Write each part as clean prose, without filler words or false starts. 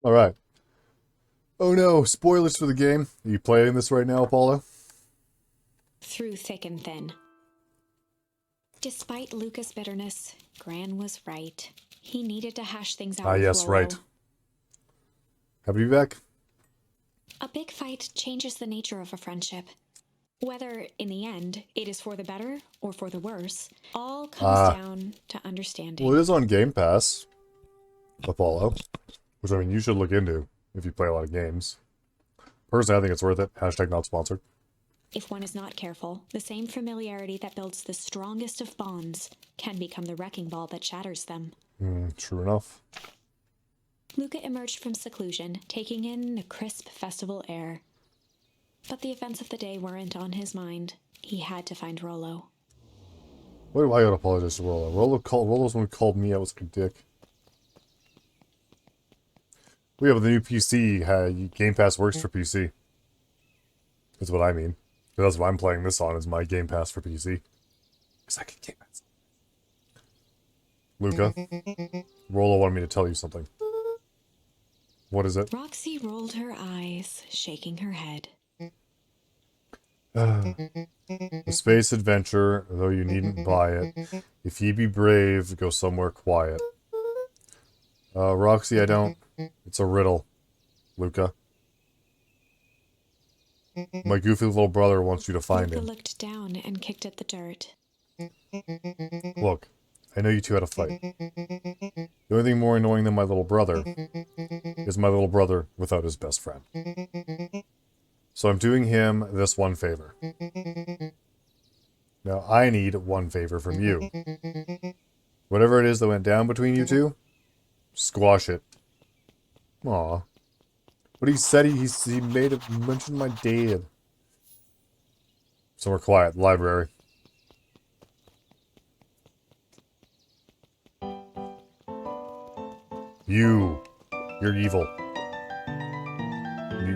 Alright. Oh no, spoilers for the game. Are you playing this right now, Apollo? Through thick and thin. Despite Luka's bitterness, Gran was right. He needed to hash things out Ah, with yes, Rollo. right. Happy to be back. A big fight changes the nature of a friendship. Whether, in the end, it is for the better or for the worse, all comes down to understanding. Well, it is on Game Pass, Apollo, which I mean you should look into if you play a lot of games. Personally, I think it's worth it. Hashtag not sponsored. If one is not careful, the same familiarity that builds the strongest of bonds can become the wrecking ball that shatters them. True enough. Luka emerged from seclusion, taking in the crisp festival air. But the events of the day weren't on his mind. He had to find Rollo. Why do I gotta apologize to Rollo? Rollo's one who called me out was a dick. We have the new PC. Game Pass works for PC. That's what I mean. That's what I'm playing this on, is my Game Pass for PC. Because I can Game Pass. Luka, Rollo wanted me to tell you something. What is it? Roxy rolled her eyes, shaking her head. A space adventure, though you needn't buy it. If ye be brave, go somewhere quiet. Roxy, I don't. It's a riddle, Luka. My goofy little brother wants you to find Luka him. looked down and kicked at the dirt. Look, I know you two had a fight. The only thing more annoying than my little brother is my little brother without his best friend. So I'm doing him this one favor. Now I need one favor from you. Whatever it is that went down between you two, squash it. Aw. But he said he made it mention my dad. So we're quiet. Library. You're evil.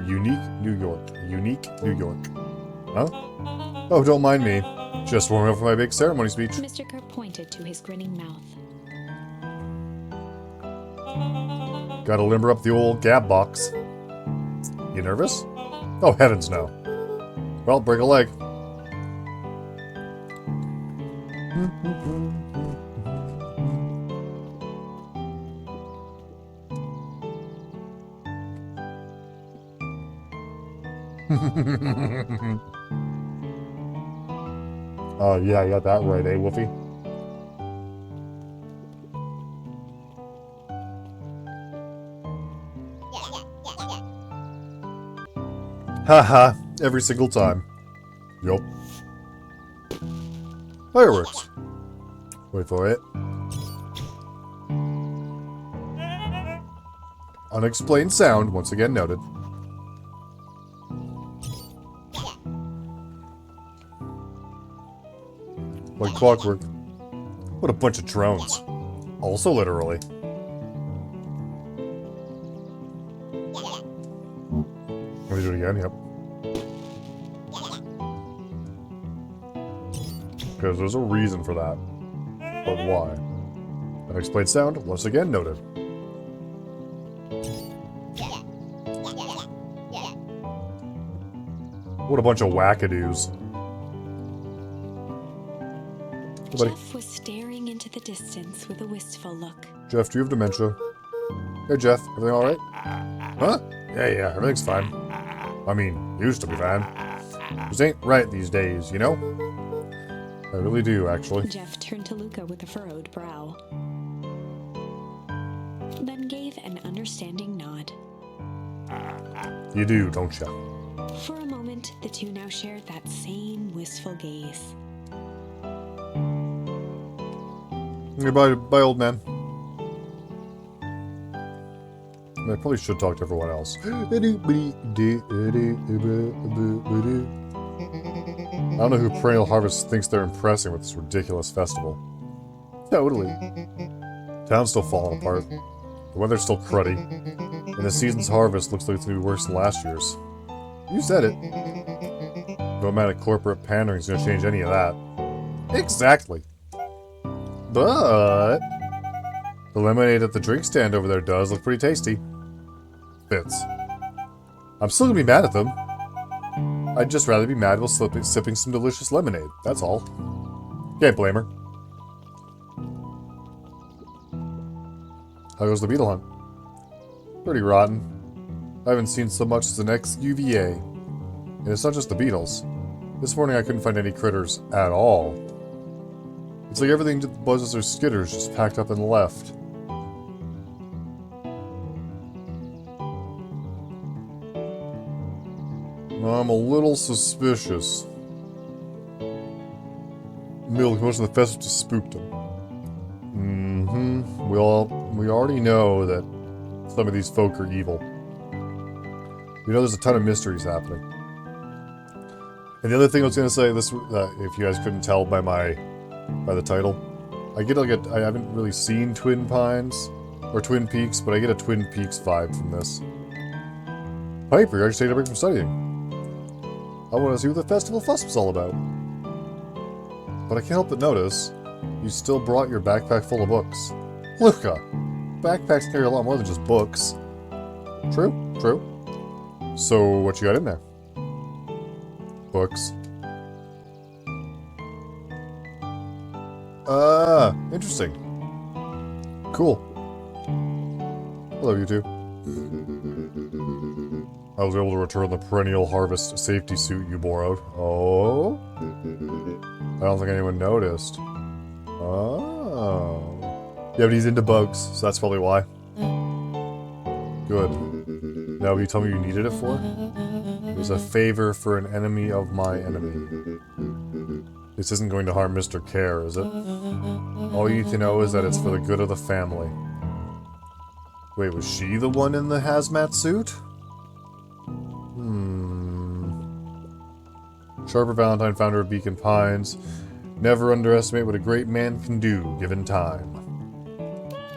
Unique New York. Unique New York. Huh? Oh, don't mind me. Just warming up for my big ceremony speech. Mr. Kerr pointed to his grinning mouth. Gotta limber up the old gab box. You nervous? Oh, heavens no. Well, break a leg. Oh, yeah, you got that right, eh, Wolfie? Haha, every single time. Yup. Fireworks. Wait for it. Unexplained sound, once again noted. Like clockwork. What a bunch of drones. Also literally. Let me do it again, yep. Because there's a reason for that. But why? Unexplained sound, once again noted. What a bunch of wackadoos. Jeff was staring into the distance with a wistful look. Jeff, do you have dementia? Hey, Jeff, everything alright? Huh? Yeah, everything's fine. I mean, used to be fine. This ain't right these days, you know? I really do, actually. Jeff turned to Luka with a furrowed brow. Then gave an understanding nod. You do, don't ya? For a moment, the two now shared that same wistful gaze. Okay, bye, old man. I probably should talk to everyone else. I don't know who Perennial Harvest thinks they're impressing with this ridiculous festival. Totally. Town's still falling apart. The weather's still cruddy. And this season's harvest looks like it's going to be worse than last year's. You said it. No amount of corporate pandering is going to change any of that. Exactly. But the lemonade at the drink stand over there does look pretty tasty. bits. I'm still gonna be mad at them. I'd just rather be mad while sipping some delicious lemonade. That's all. Can't blame her. How goes the beetle hunt? Pretty rotten. I haven't seen so much as an ex-UVA. And it's not just the beetles. This morning I couldn't find any critters at all. It's like everything that buzzes or skitters just packed up and left. I'm a little suspicious. Middle commotion of the festival just spooked him. We already know that some of these folk are evil. We know there's a ton of mysteries happening. And the other thing I was going to say, this if you guys couldn't tell by the title, I haven't really seen Twin Pines or Twin Peaks, but I get a Twin Peaks vibe from this. Piper, you're actually taking a break from studying. I want to see what the festival fuss was all about. But I can't help but notice you still brought your backpack full of books. Luka, backpacks carry a lot more than just books. True, true. So what you got in there? Books. Interesting. Cool. Hello, you two. I was able to return the perennial harvest safety suit you borrowed. Oh? I don't think anyone noticed. Oh. Yeah, but he's into bugs, so that's probably why. Good. Now, will you tell me you needed it for? It was a favor for an enemy of my enemy. This isn't going to harm Mr. Care, is it? All you need to know is that it's for the good of the family. Wait, was she the one in the hazmat suit? Sharper Valentine, founder of Beacon Pines. Never underestimate what a great man can do, given time.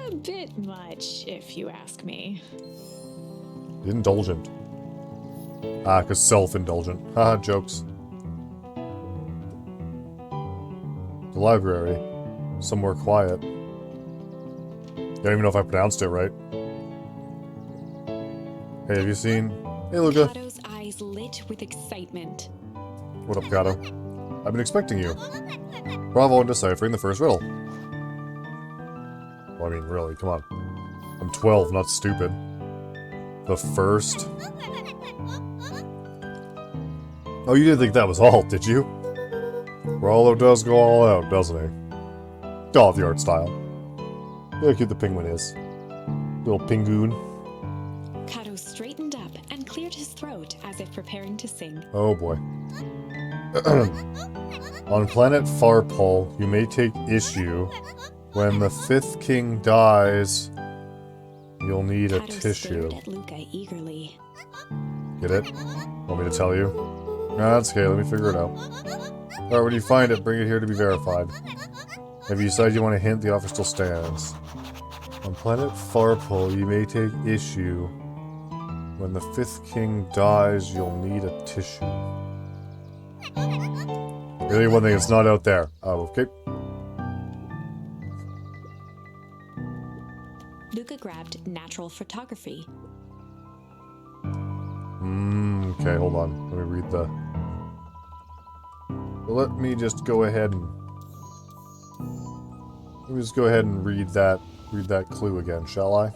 A bit much, if you ask me. Indulgent. Ah, 'cause self-indulgent. Haha, jokes. The library. Somewhere quiet. Don't even know if I pronounced it right. Hey, have you seen... Hey, Luka. Kato's eyes lit with excitement. What up, Kato? I've been expecting you. Bravo on deciphering the first riddle. Well, I mean, really, come on. I'm 12, not stupid. The first? Oh, you didn't think that was all, did you? Rollo does go all out, doesn't he? Oh, the art style. Look how cute the penguin is. Little pingoon. Kato straightened up and cleared his throat as if preparing to sing. Oh boy. On planet Farpol, you may take issue when the fifth king dies. You'll need a Kato tissue. stared at Luka eagerly. Get it? Want me to tell you? Nah, that's okay. Let me figure it out. Alright, when you find it, bring it here to be verified. If you decide you want a hint, the offer still stands. On planet Farpol, you may take issue when the fifth king dies. You'll need a tissue. Really, one thing that's not out there. Oh, okay. Luka grabbed natural photography. Okay, hold on. Let me read the... Let me just go ahead and... read that clue again, shall I?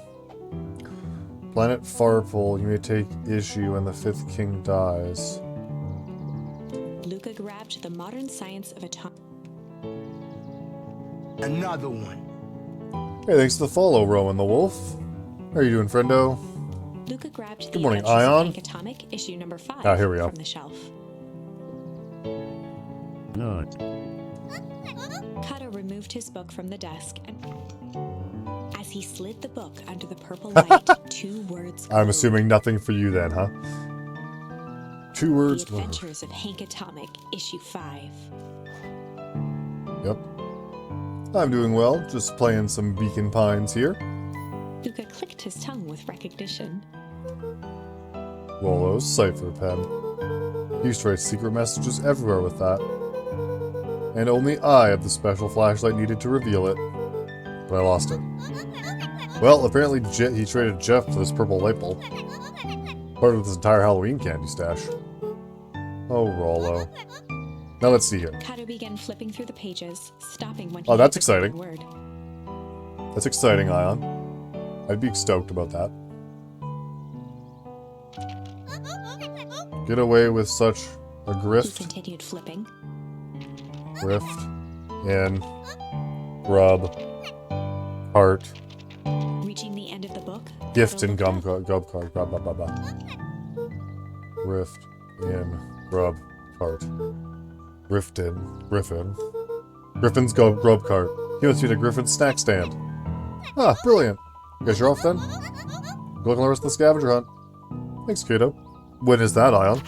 Planet Farpol, you may take issue when the fifth king dies. Luka grabbed the modern science of atomic... Another one. Hey, thanks for the follow, Rowan the Wolf. How are you doing, friendo? Luka grabbed Good morning, Adventures of Ion. Hank Atomic, issue number 5 Ah, here we go. from the shelf. Good. Kato removed his book from the desk and... As he slid the book under the purple light, 2 words I'm glowed. assuming nothing for you then, huh? 2 words. The Adventures of Hank Atomic, issue 5. Yep. I'm doing well, just playing some Beacon Pines here. Luka clicked his tongue with recognition. Rollo's cipher pen. He used to write secret messages everywhere with that. And only I had the special flashlight needed to reveal it. But I lost it. Well, apparently he traded Jeff for this purple light bulb. Part of this entire Halloween candy stash. Oh, Rollo. Now let's see here. Kato began flipping through the pages, stopping when he Oh, that's hit the exciting. word. That's exciting, Ion. I'd be stoked about that. Get away with such a He grift. continued flipping. Grift. In. Grub. Heart. Reaching the end of the book, Gift Kato and looked gum up. card. Grub card. Blah, blah, blah, blah. Grift. In. Grub. Cart. Griffin. Griffin. Griffin's grub cart. He wants you to Griffin's snack stand. Ah, brilliant. Guess you're off then? Good luck on the rest of the scavenger hunt. Thanks, Kato. When is that, Ion?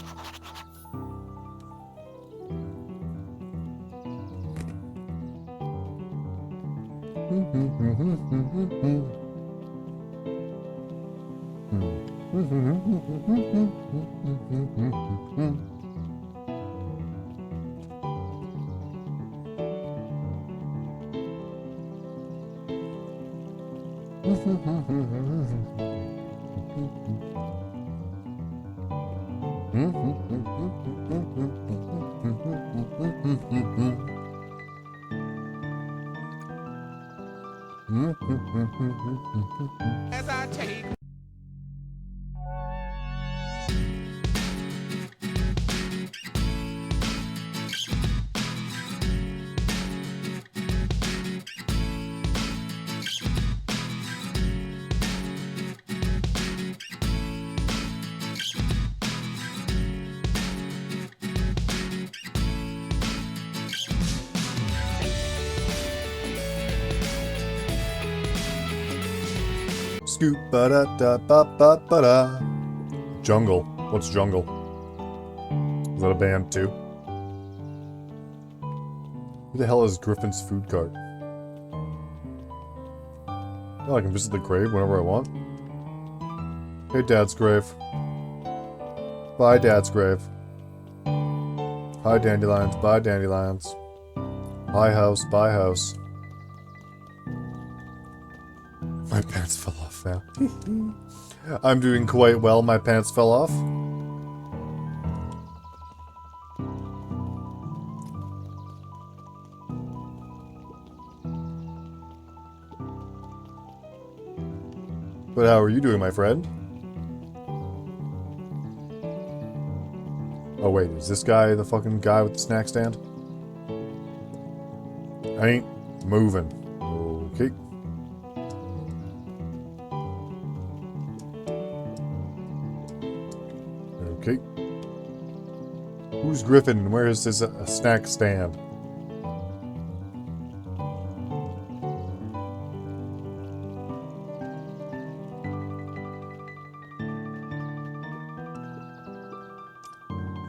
As I take Scoop ba da da ba ba ba da. Jungle. What's jungle? Is that a band too? Who the hell is Griffin's food cart? Oh, I can visit the grave whenever I want. Hey, Dad's grave. Bye, Dad's grave. Hi, dandelions. Bye, dandelions. Hi, house. Bye, house. My pants fell off now. I'm doing quite well. My pants fell off. But how are you doing, my friend? Oh wait, is this guy the fucking guy with the snack stand? I ain't moving. Okay. Okay. Who's Griffin and where is his snack stand?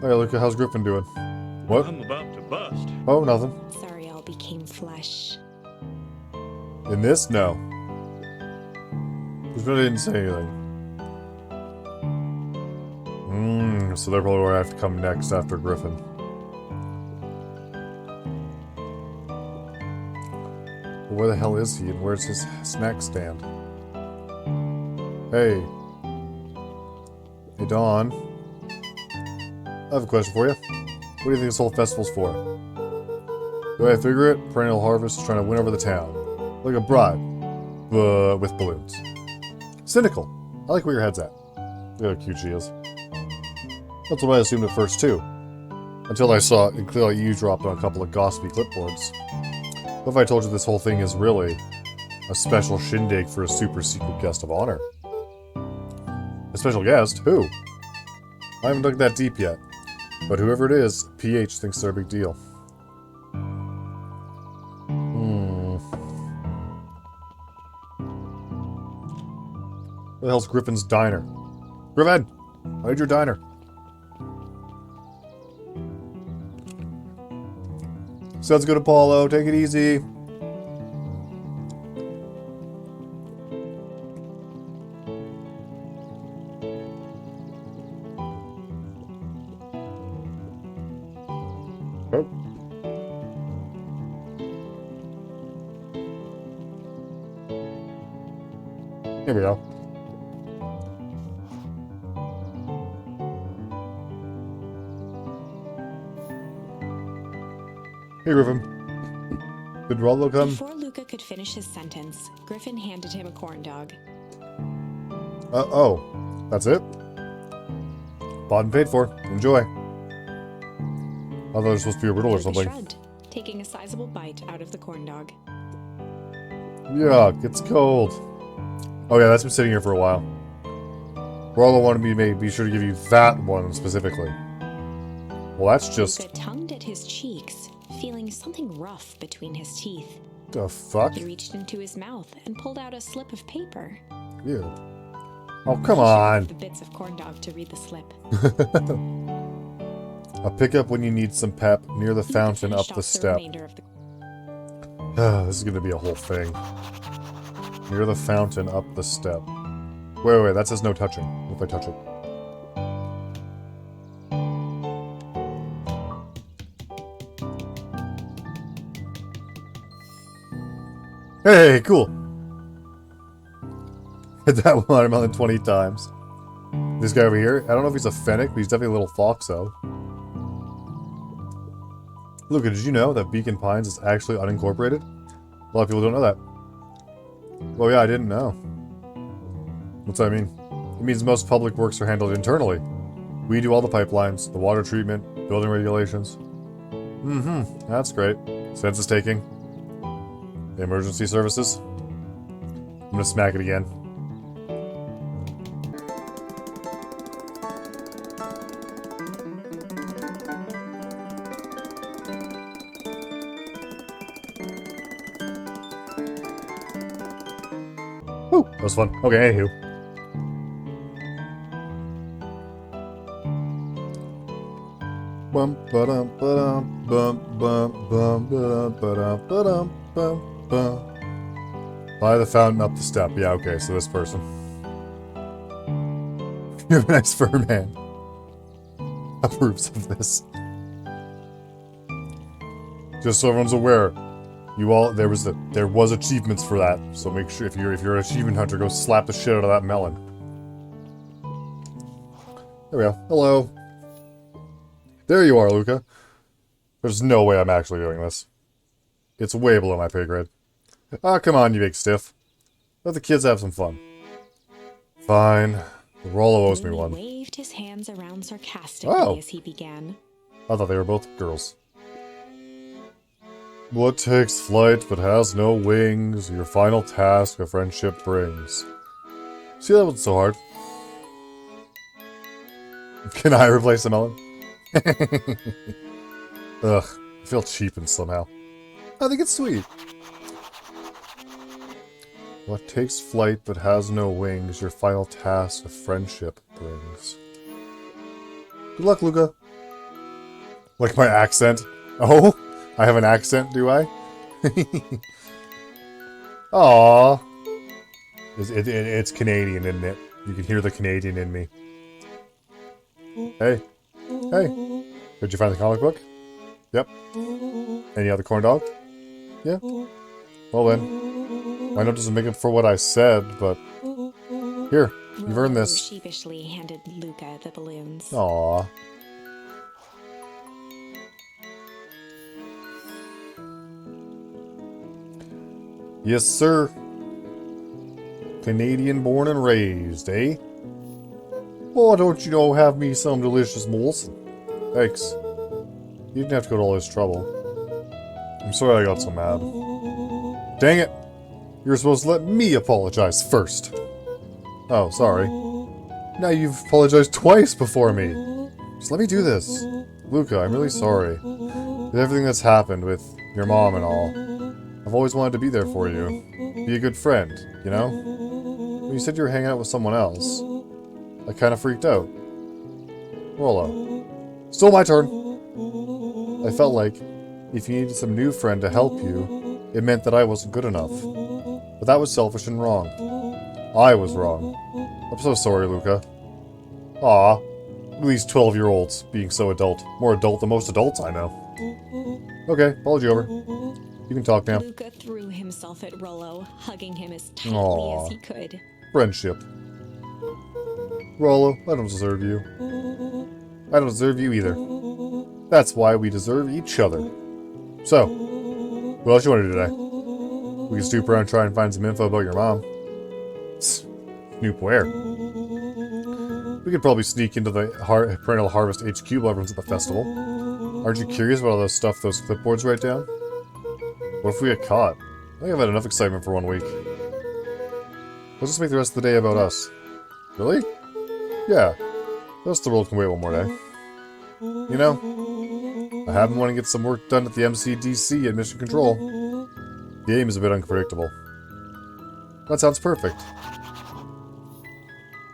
Hey, Luka, how's Griffin doing? What? I'm about to bust. Oh, nothing. Sorry, all became flesh. In this? No. Because really didn't say anything. So they're probably where I have to come next after Griffin. But where the hell is he and where's his snack stand? Hey. Hey, Dawn. I have a question for you. What do you think this whole festival's for? Do I figure it? Perennial Harvest is trying to win over the town. Like a bribe. But with balloons. Cynical. I like where your head's at. Look how cute she is. That's what I assumed at first, too. Until I saw it clearly eavesdropped on a couple of gossipy clipboards. What if I told you this whole thing is really a special shindig for a super secret guest of honor? A special guest? Who? I haven't dug that deep yet. But whoever it is, PH thinks they're a big deal. Where the hell's Griffin's diner? Griffin! I need your diner. Sounds good, Apollo. Take it easy. Oh. Here we go. Hey, Griffin. Did Rollo come? Before Luka could finish his sentence, Griffin handed him a corn dog. Oh. That's it? Bought and paid for. Enjoy. I thought it was supposed to be a riddle or Luka something. shrugged, taking a sizable bite out of the corn dog. Yuck, it's cold. Oh yeah, that's been sitting here for a while. Rollo wanted me to be sure to give you that one specifically. Well, that's just... Luka tongued at his cheeks, feeling something rough between his teeth. The fuck? He reached into his mouth and pulled out a slip of paper. Ew. Oh, come He on. shoved the bits of corn dog to read the slip. I'll pick up when you need some pep, near the Luka fountain up finished the off step. remainder of the This is gonna be a whole thing. Near the fountain up the step. Wait, that says no touching. What if I touch it? Hey, cool! Hit that watermelon 20 times. This guy over here, I don't know if he's a fennec, but he's definitely a little foxo. Luka, did you know that Beacon Pines is actually unincorporated? A lot of people don't know that. Well, yeah, I didn't know. What's that mean? It means most public works are handled internally. We do all the pipelines, the water treatment, building regulations. Mm-hmm, that's great. Census taking. The emergency services. I'm gonna smack it again. Woo! That was fun. Okay, anywho. Bum ba-dum ba-dum bum bum bum ba-dum ba-dum ba-dum bum bum. By the fountain up the step. Yeah, okay, so this person. You have a nice fur man. Approves of this. Just so everyone's aware, there was achievements for that. So make sure if you're an achievement hunter, go slap the shit out of that melon. There we go. Hello. There you are, Luka. There's no way I'm actually doing this. It's way below my pay grade. Ah, come on, you big stiff. Let the kids have some fun. Fine. Rollo owes me Looney one. waved his hands around sarcastically Oh. as he began. I thought they were both girls. What takes flight but has no wings, your final task a friendship brings. See, that wasn't so hard. Can I replace the melon? Ugh, I feel cheapened somehow. I think it's sweet. What takes flight but has no wings, your final task a friendship brings. Good luck, Luka. Like my accent. Oh, I have an accent, do I? Aww. It's Canadian, isn't it? You can hear the Canadian in me. Hey. Hey. Did you find the comic book? Yep. Any other corn dog? Yeah. Well then. I know it doesn't make up for what I said, but... Here, you've earned Rollo this. sheepishly handed Luka the balloons. Aww. Yes, sir. Canadian born and raised, eh? Oh, don't you know, have me some delicious moles? Thanks. You didn't have to go to all this trouble. I'm sorry I got so mad. Dang it! You were supposed to let me apologize first. Oh, sorry. Now you've apologized twice before me. Just let me do this. Luka, I'm really sorry. With everything that's happened with your mom and all. I've always wanted to be there for you. Be a good friend, you know? When you said you were hanging out with someone else, I kind of freaked out. Rollo. Still my turn. I felt like if you needed some new friend to help you, it meant that I wasn't good enough. But that was selfish and wrong. I was wrong. I'm so sorry, Luka. Aw. Look at these 12-year-olds being so adult. More adult than most adults I know. Okay, apology over. You can talk now. Luka threw himself at Rollo, hugging him as tightly Aw. as he could. Friendship. Rollo, I don't deserve you. I don't deserve you either. That's why we deserve each other. So, what else you want to do today? We can snoop around and try and find some info about your mom. Snoop where? We could probably sneak into the Perennial Harvest HQ while everyone's at the festival. Aren't you curious about all the stuff those clipboards write down? What if we get caught? I think I've had enough excitement for 1 week. Let's just make the rest of the day about us. Really? Yeah. The rest of the world can wait 1 more day. You know, I have been wanting to get some work done at the MCDC at Mission Control. The aim is a bit unpredictable. That sounds perfect.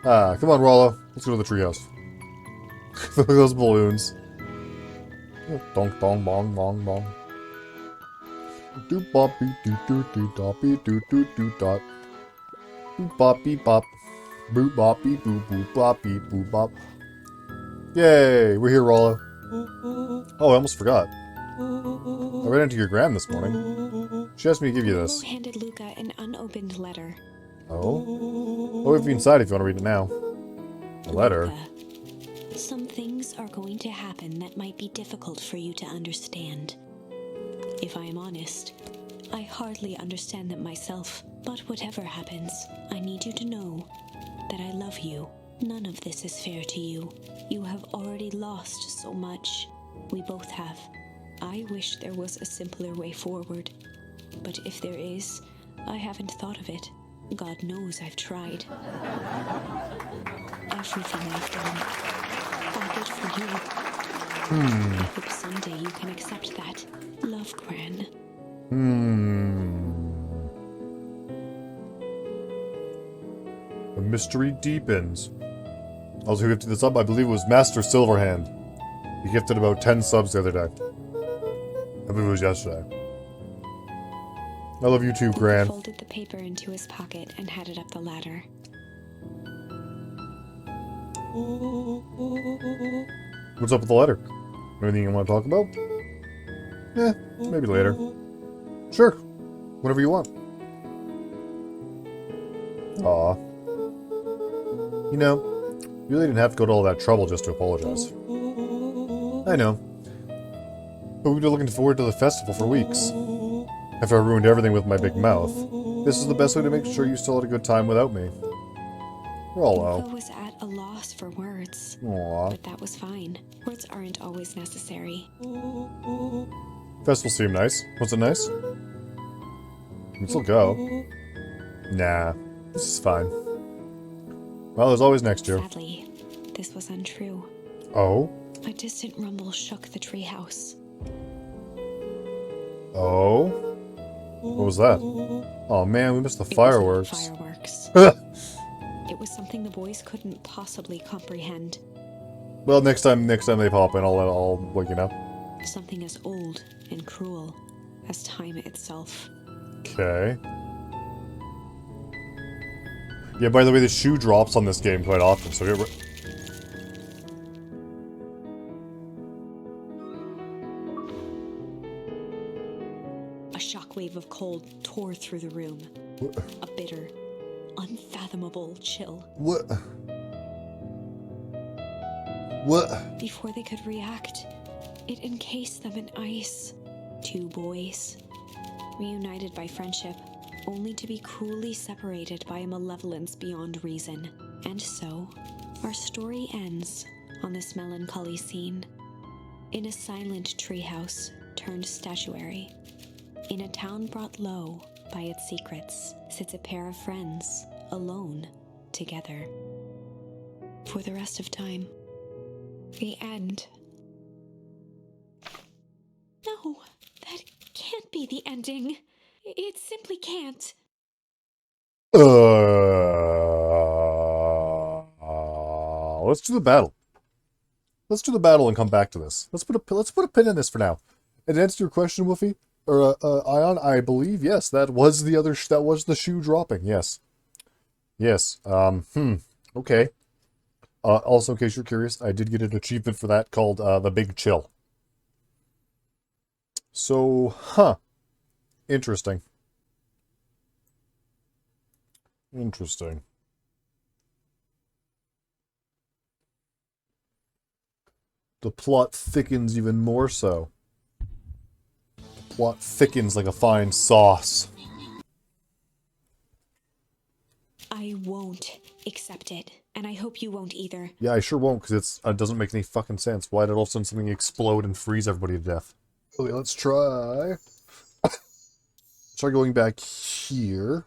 Ah, come on, Rollo. Let's go to the treehouse. Look at those balloons. Donk, dong, bong, bong, bong. Doop bop beep doop doop doop dop beep doop doop doop dot. Boop bop beep bop. Boop bop beep boop boop bop beep boop bop. Yay! We're here, Rollo. Oh, I almost forgot. I ran into your gran this morning. She asked me to give you this. Rollo handed Luka an unopened letter. Oh? I'll wait for you inside if you want to read it now. A letter? Luka, some things are going to happen that might be difficult for you to understand. If I am honest, I hardly understand them myself. But whatever happens, I need you to know that I love you. None of this is fair to you. You have already lost so much. We both have. I wish there was a simpler way forward. But if there is, I haven't thought of it. God knows I've tried. Everything I've done, all good for you. I hope someday you can accept that. Love, Gran. The mystery deepens. Also, who gifted this up? I believe it was Master Silverhand. He gifted about 10 subs the other day. I believe it was yesterday. I love you too, Gran. He folded the paper into his pocket and headed up the ladder. What's up with the letter? Anything you want to talk about? Eh, maybe later. Sure. Whenever you want. Aw. You know, you really didn't have to go to all that trouble just to apologize. I know. But we've been looking forward to the festival for weeks. After I ruined everything with my big mouth, this is the best way to make sure you still had a good time without me. Rollo. Luka was at a loss for words. Aww. But that was fine. Words aren't always necessary. Festival seemed nice. Was it nice? We can still go. Nah, this is fine. Well, there's always next year. Sadly, this was untrue. Oh? A distant rumble shook the treehouse. Oh? What was that? Oh man, we missed the It fireworks. wasn't fireworks. It was something the boys couldn't possibly comprehend. Well, next time they pop in, I'll like, you know. Something as old and cruel as time itself. Okay. Yeah, by the way, the shoe drops on this game quite often, so get A shockwave of cold tore through the room. A bitter, unfathomable chill. What? What? Before they could react, it encased them in ice. 2 boys, reunited by friendship, only to be cruelly separated by a malevolence beyond reason. And so, our story ends on this melancholy scene. In a silent treehouse turned statuary, in a town brought low by its secrets, sits a pair of friends, alone, together. For the rest of time. The end. No, that can't be the ending. It simply can't. Let's do the battle. Let's do the battle and come back to this. Let's put a pin in this for now. And to answer your question, Woofy, or Ion, I believe yes, that was the shoe dropping. Yes, yes. Okay. Also, in case you're curious, I did get an achievement for that called the Big Chill. So, interesting. Interesting. The plot thickens even more so. What thickens like a fine sauce. I won't accept it, and I hope you won't either. Yeah, I sure won't, because it doesn't make any fucking sense. Why did all of a sudden something explode and freeze everybody to death? Okay, let's try. Try going back here.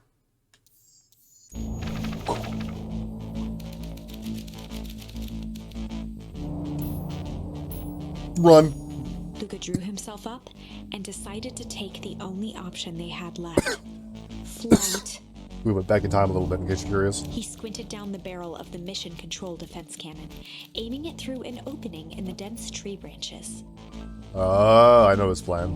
Run! Luka drew himself up and decided to take the only option they had left. Flight. We went back in time a little bit, in case you're curious. He squinted down the barrel of the mission control defense cannon, aiming it through an opening in the dense tree branches. I know this plan.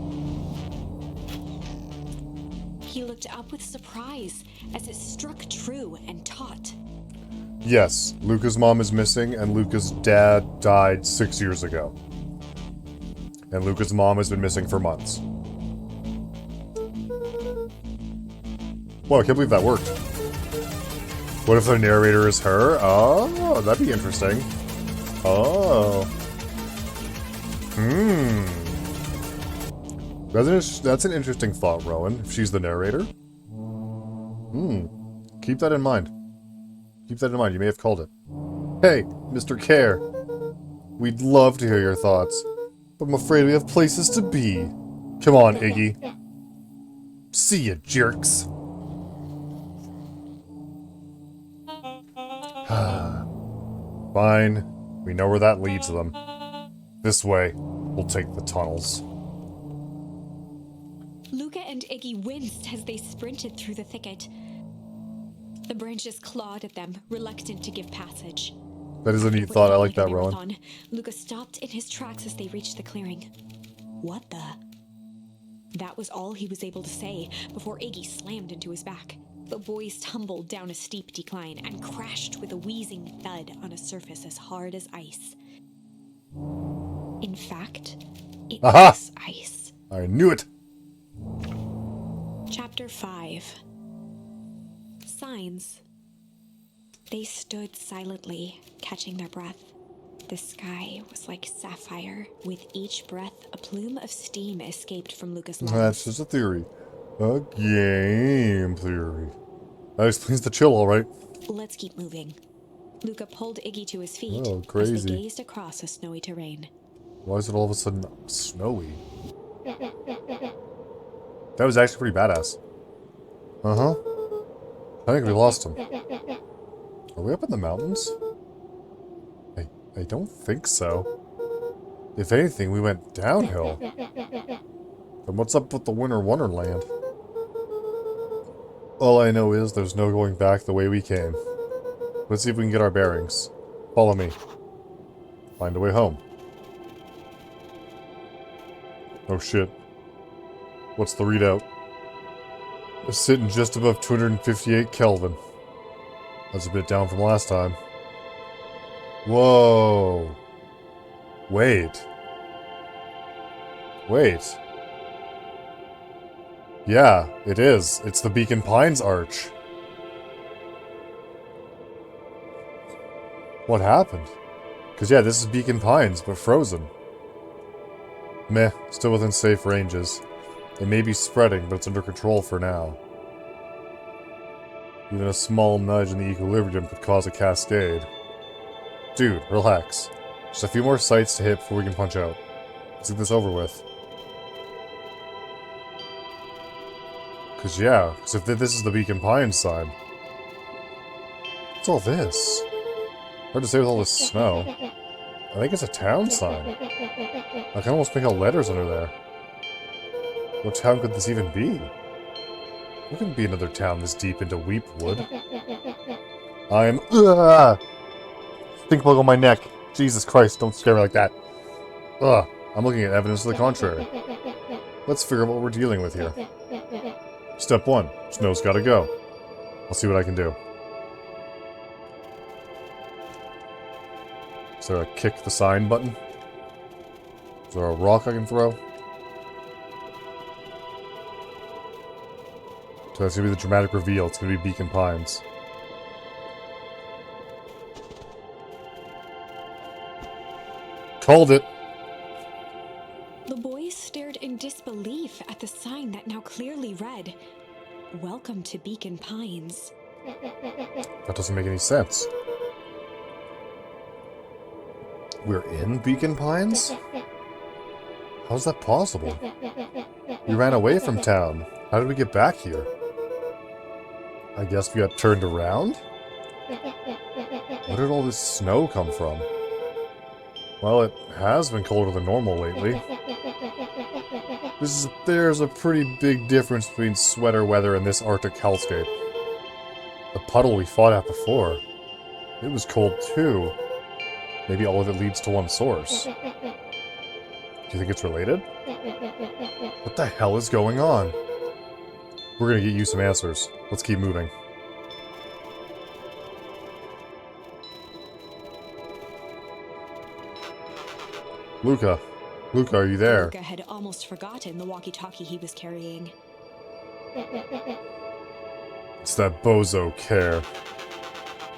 He looked up with surprise as it struck true and taut. Yes, Luka's mom is missing, and Luka's dad died 6 years ago. And Luka's mom has been missing for months. Whoa, I can't believe that worked. What if the narrator is her? Oh, that'd be interesting. Oh. That's an interesting thought, Rowan, if she's the narrator. Keep that in mind. Keep that in mind, you may have called it. Hey, Mr. Care. We'd love to hear your thoughts, but I'm afraid we have places to be. Come on, Iggy. See ya, jerks. Fine. We know where that leads them. This way, we'll take the tunnels. Luka and Iggy winced as they sprinted through the thicket. The branches clawed at them, reluctant to give passage. That is a neat thought. I like that, Rowan. Marathon, Luka stopped in his tracks as they reached the clearing. What the? That was all he was able to say before Iggy slammed into his back. The boys tumbled down a steep decline and crashed with a wheezing thud on a surface as hard as ice. In fact, it was ice. I knew it! Chapter 5. Signs. They stood silently, catching their breath. The sky was like sapphire. With each breath, a plume of steam escaped from Luka's lungs. That's just a theory. A game theory. That explains the chill, alright. Let's keep moving. Luka pulled Iggy to his feet Oh, as crazy. they gazed across a snowy terrain. Why is it all of a sudden snowy? That was actually pretty badass. Uh-huh. I think we lost him. Are we up in the mountains? I don't think so. If anything, we went downhill. Then what's up with the Winter Wonderland? All I know is there's no going back the way we came. Let's see if we can get our bearings. Follow me. Find a way home. Oh shit. What's the readout? It's sitting just above 258 Kelvin. That's a bit down from last time. Whoa. Wait. Wait. Yeah, it is. It's the Beacon Pines Arch. What happened? Because yeah, this is Beacon Pines, but frozen. Meh, still within safe ranges. It may be spreading, but it's under control for now. Even a small nudge in the equilibrium could cause a cascade. Dude, relax. Just a few more sites to hit before we can punch out. Let's get this over with. Cause if this is the Beacon Pines sign. What's all this? Hard to say with all this snow. I think it's a town sign. I can almost make out letters under there. What town could this even be? There couldn't be another town this deep into Weepwood. I'm... Stink bug on my neck. Jesus Christ, don't scare me like that. Ugh, I'm looking at evidence to the contrary. Let's figure out what we're dealing with here. Step 1. Snow's gotta go. I'll see what I can do. Is there a kick the sign button? Is there a rock I can throw? So that's gonna be the dramatic reveal. It's gonna be Beacon Pines. Called it! The boys stared in in disbelief at the sign that now clearly read, "Welcome to Beacon Pines." That doesn't make any sense. We're in Beacon Pines? How's that possible? We ran away from town. How did we get back here? I guess we got turned around? Where did all this snow come from? Well, it has been colder than normal lately. There's a pretty big difference between sweater weather and this Arctic hellscape. The puddle we fought at before. It was cold too. Maybe all of it leads to one source. Do you think it's related? What the hell is going on? We're gonna get you some answers. Let's keep moving. Luka. Luka, are you there? Luka had almost forgotten the walkie-talkie he was carrying. It's that bozo Care.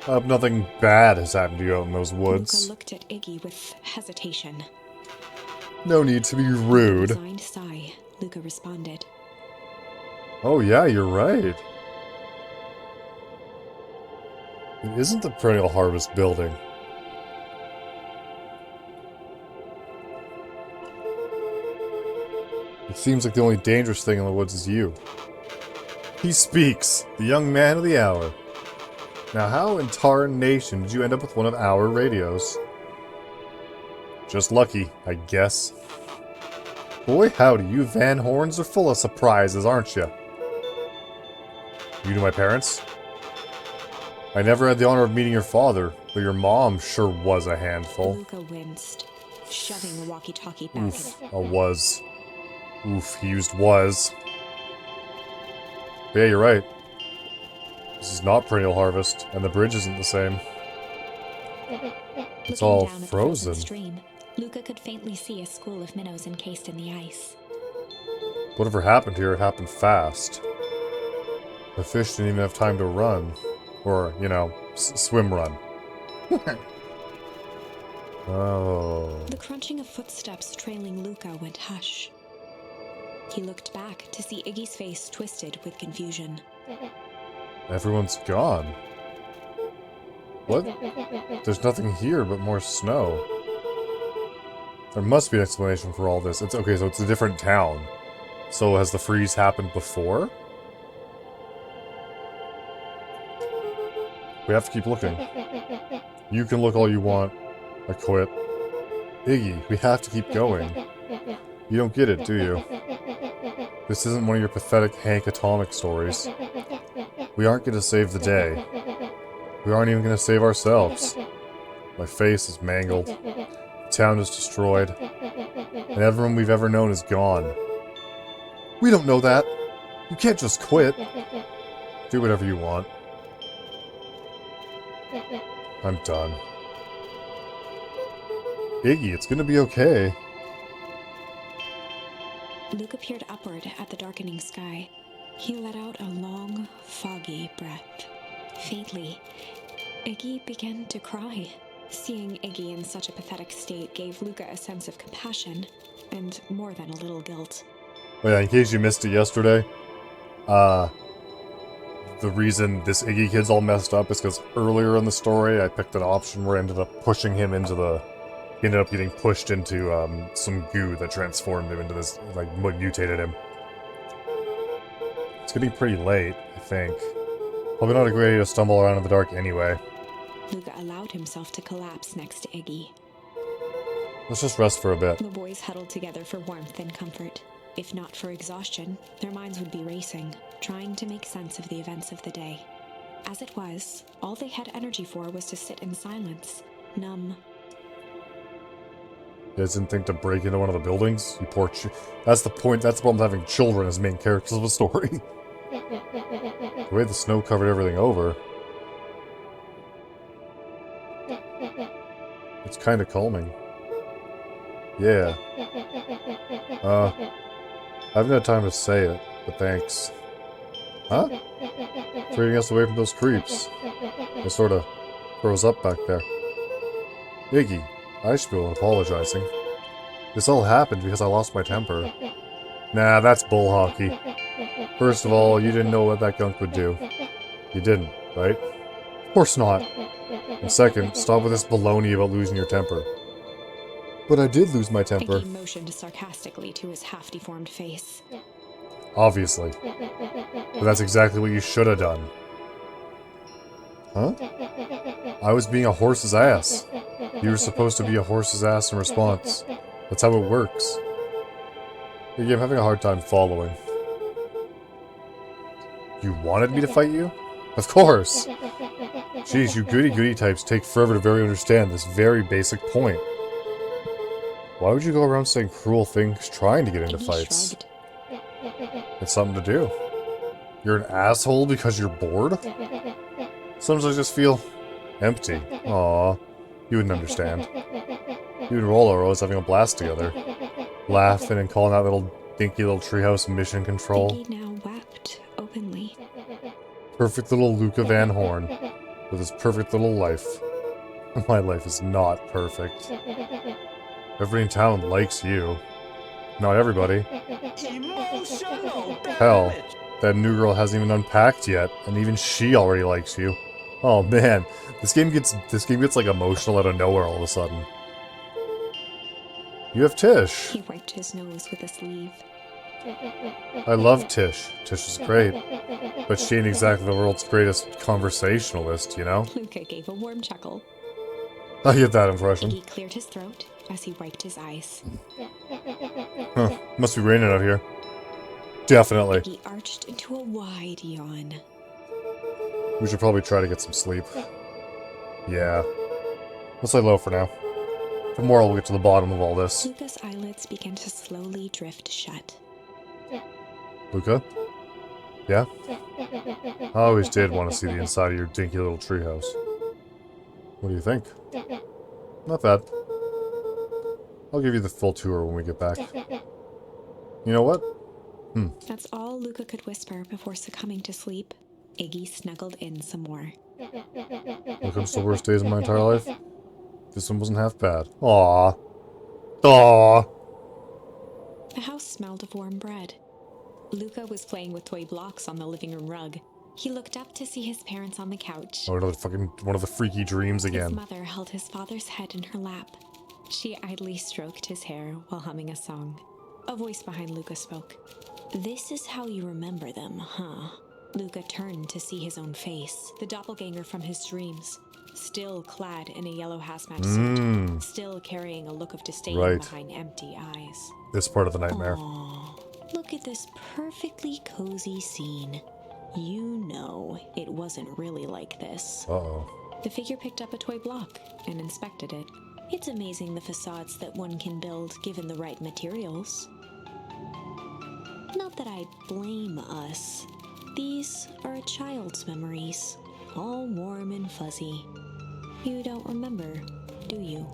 I hope nothing bad has happened to you out in those woods. Luka looked at Iggy with hesitation. No need to be rude. With a resigned sigh, Luka responded. Oh yeah, you're right. It isn't the Perennial Harvest building. It seems like the only dangerous thing in the woods is you. He speaks, the young man of the hour. Now how in tarnation did you end up with one of our radios? Just lucky, I guess. Boy howdy, you Van Horns are full of surprises, aren't you? You knew my parents? I never had the honor of meeting your father, but your mom sure was a handful. Luka winced, shoving the walkie-talkie back. Oof, a was. Oof, he used was. But yeah, you're right. This is not Perennial Harvest, and the bridge isn't the same. It's all Looking down at the frozen. stream, Luka could faintly see a school of minnows encased in the ice. Whatever happened here, it happened fast. The fish didn't even have time to run. Or, you know, swim run. Oh. The crunching of footsteps trailing Luka went hush. He looked back to see Iggy's face twisted with confusion. Everyone's gone. What? There's nothing here but more snow. There must be an explanation for all this. It's okay, so it's a different town. So has the freeze happened before? We have to keep looking. You can look all you want. I quit. Iggy, we have to keep going. You don't get it, do you? This isn't one of your pathetic Hank Atomic stories. We aren't going to save the day. We aren't even going to save ourselves. My face is mangled. The town is destroyed. And everyone we've ever known is gone. We don't know that. You can't just quit. Do whatever you want. I'm done. Iggy, it's gonna be okay. Luka peered upward at the darkening sky. He let out a long, foggy breath. Faintly, Iggy began to cry. Seeing Iggy in such a pathetic state gave Luka a sense of compassion, and more than a little guilt. Oh yeah, in case you missed it yesterday, the reason this Iggy kid's all messed up is because earlier in the story I picked an option where I ended up pushing him into the... He ended up getting pushed into some goo that transformed him into this, like, mutated him. It's getting pretty late, I think. Probably not a great idea to stumble around in the dark anyway. Luka allowed himself to collapse next to Iggy. Let's just rest for a bit. The boys huddled together for warmth and comfort. If not for exhaustion, their minds would be racing, trying to make sense of the events of the day. As it was, all they had energy for was to sit in silence, numb. You guys didn't think to break into one of the buildings? You poor That's the point, that's the problem with having children as main characters of a story. The way the snow covered everything over. It's kind of calming. Yeah. I haven't had time to say it, but thanks. Huh? Trading us away from those creeps. It sort of froze up back there. Iggy, I should be apologizing. This all happened because I lost my temper. Nah, that's bull hockey. First of all, you didn't know what that gunk would do. You didn't, right? Of course not. And second, stop with this baloney about losing your temper. But I did lose my temper. Iggy motioned sarcastically to his half-deformed face. Obviously. But that's exactly what you should have done. Huh? I was being a horse's ass. You were supposed to be a horse's ass in response. That's how it works. Yeah, I'm having a hard time following. You wanted me to fight you? Of course! Jeez, you goody-goody types take forever to very understand this very basic point. Why would you go around saying cruel things trying to get into Iggy fights? shrugged. It's something to do. You're an asshole because you're bored? Sometimes I just feel empty. Aw, you wouldn't understand. You and Rollo are always having a blast together. Laughing and calling out little dinky little treehouse mission control. Iggy now wept openly. Perfect little Luka Van Horn. With his perfect little life. My life is not perfect. Everybody in town likes you. Not everybody. Hell, that new girl hasn't even unpacked yet, and even she already likes you. Oh man, this game gets like emotional out of nowhere all of a sudden. You have Tish. He wiped his nose with a sleeve. I love Tish. Tish is great. But she ain't exactly the world's greatest conversationalist, you know? Luka gave a warm chuckle. I get that impression. Iggy cleared his throat as he wiped his eyes. Huh, must be raining out here. Definitely. Iggy arched into a wide yawn. We should probably try to get some sleep. Yeah. Let's lay low for now. Tomorrow we'll get to the bottom of all this. Luka's eyelids began to slowly drift shut. Luka? Yeah? I always did want to see the inside of your dinky little treehouse. What do you think? Not bad. I'll give you the full tour when we get back. You know what? That's all Luka could whisper before succumbing to sleep. Iggy snuggled in some more. When it comes to the worst days of my entire life, this one wasn't half bad. Aww. Aww. The house smelled of warm bread. Luka was playing with toy blocks on the living room rug. He looked up to see his parents on the couch. Oh, another fucking one of the freaky dreams His again. mother held his father's head in her lap. She idly stroked his hair while humming a song. A voice behind Luka spoke. "This is how you remember them, huh?" Luka turned to see his own face, the doppelganger from his dreams, still clad in a yellow hazmat suit, still carrying a look of disdain Right. behind empty eyes. This part of the nightmare. Aw, look at this perfectly cozy scene. You know it wasn't really like this. Uh-oh. The figure picked up a toy block and inspected it. It's amazing the facades that one can build given the right materials. Not that I blame us. These are a child's memories, all warm and fuzzy. You don't remember, do you?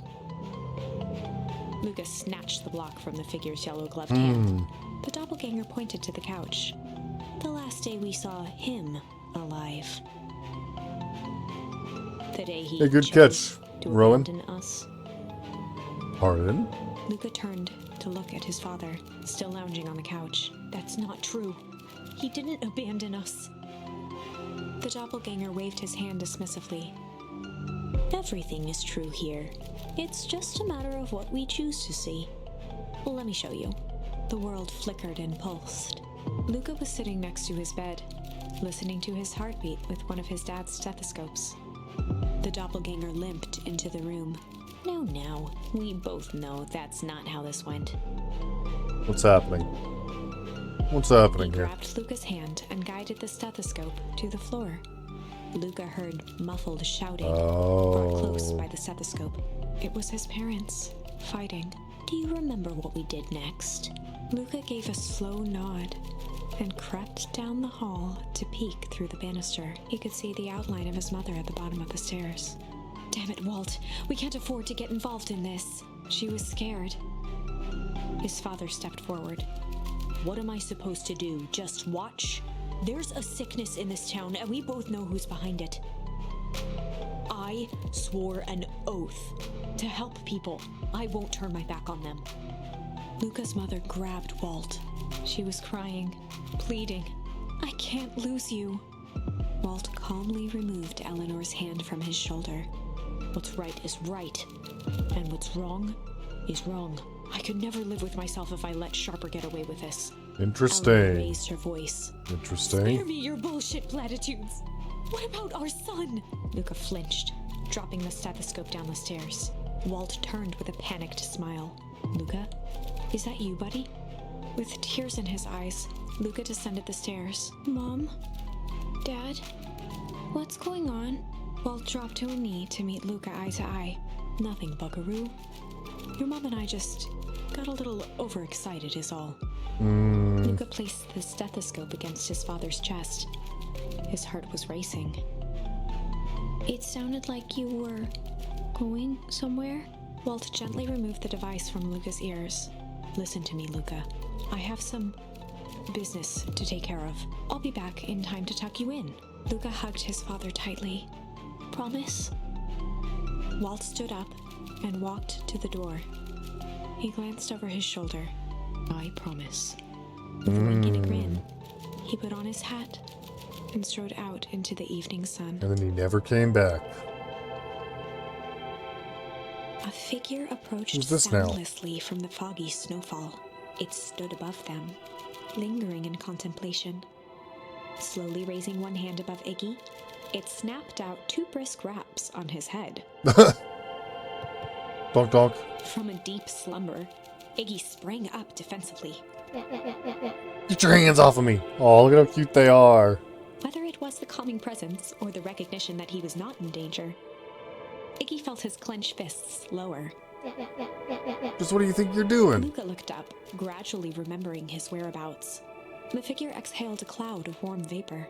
Luka snatched the block from the figure's yellow-gloved hand. The doppelganger pointed to the couch. The last day we saw him alive. The day he Hey, good chose catch, to Rowan. abandon us. Pardon? Luka turned to look at his father, still lounging on the couch. That's not true. He didn't abandon us. The doppelganger waved his hand dismissively. Everything is true here. It's just a matter of what we choose to see. Well, let me show you. The world flickered and pulsed. Luka was sitting next to his bed, listening to his heartbeat with one of his dad's stethoscopes. The doppelganger limped into the room. No, we both know that's not how this went. What's happening? What's happening He here? grabbed Luka's hand and guided the stethoscope to the floor. Luka heard muffled shouting, brought close by the stethoscope. It was his parents, fighting. Do you remember what we did next? Luka gave a slow nod and crept down the hall to peek through the banister. He could see the outline of his mother at the bottom of the stairs. Damn it, Walt. We can't afford to get involved in this. She was scared. His father stepped forward. What am I supposed to do? Just watch? There's a sickness in this town, and we both know who's behind it. I swore an oath to help people. I won't turn my back on them. Luka's mother grabbed Walt. She was crying, pleading, "I can't lose you." Walt calmly removed Eleanor's hand from his shoulder. "What's right is right, and what's wrong is wrong. I could never live with myself if I let Sharper get away with this." Eleanor Interesting. raised her voice. Interesting. "Spare me your bullshit platitudes. What about our son?" Luka flinched, dropping the stethoscope down the stairs. Walt turned with a panicked smile. "Luka, is that you, buddy?" With tears in his eyes, Luka descended the stairs. "Mom? Dad? What's going on?" Walt dropped to a knee to meet Luka eye to eye. "Nothing, buckaroo. Your mom and I just got a little overexcited is all." Luka placed the stethoscope against his father's chest. His heart was racing. "It sounded like you were going somewhere?" Walt gently removed the device from Luka's ears. "Listen to me, Luka. I have some business to take care of. I'll be back in time to tuck you in." Luka hugged his father tightly. "Promise?" Walt stood up and walked to the door. He glanced over his shoulder. "I promise." With a wink and a grin, he put on his hat and strode out into the evening sun. And then he never came back. A figure approached Who's this now? soundlessly from the foggy snowfall. It stood above them, lingering in contemplation. Slowly raising one hand above Iggy, it snapped out 2 brisk raps on his head. Donk donk. From a deep slumber, Iggy sprang up defensively. Get your hands off of me. Oh, look at how cute they are. Whether it was the calming presence or the recognition that he was not in danger, Iggy felt his clenched fists lower. Just what do you think you're doing? Luka looked up, gradually remembering his whereabouts. The figure exhaled a cloud of warm vapor.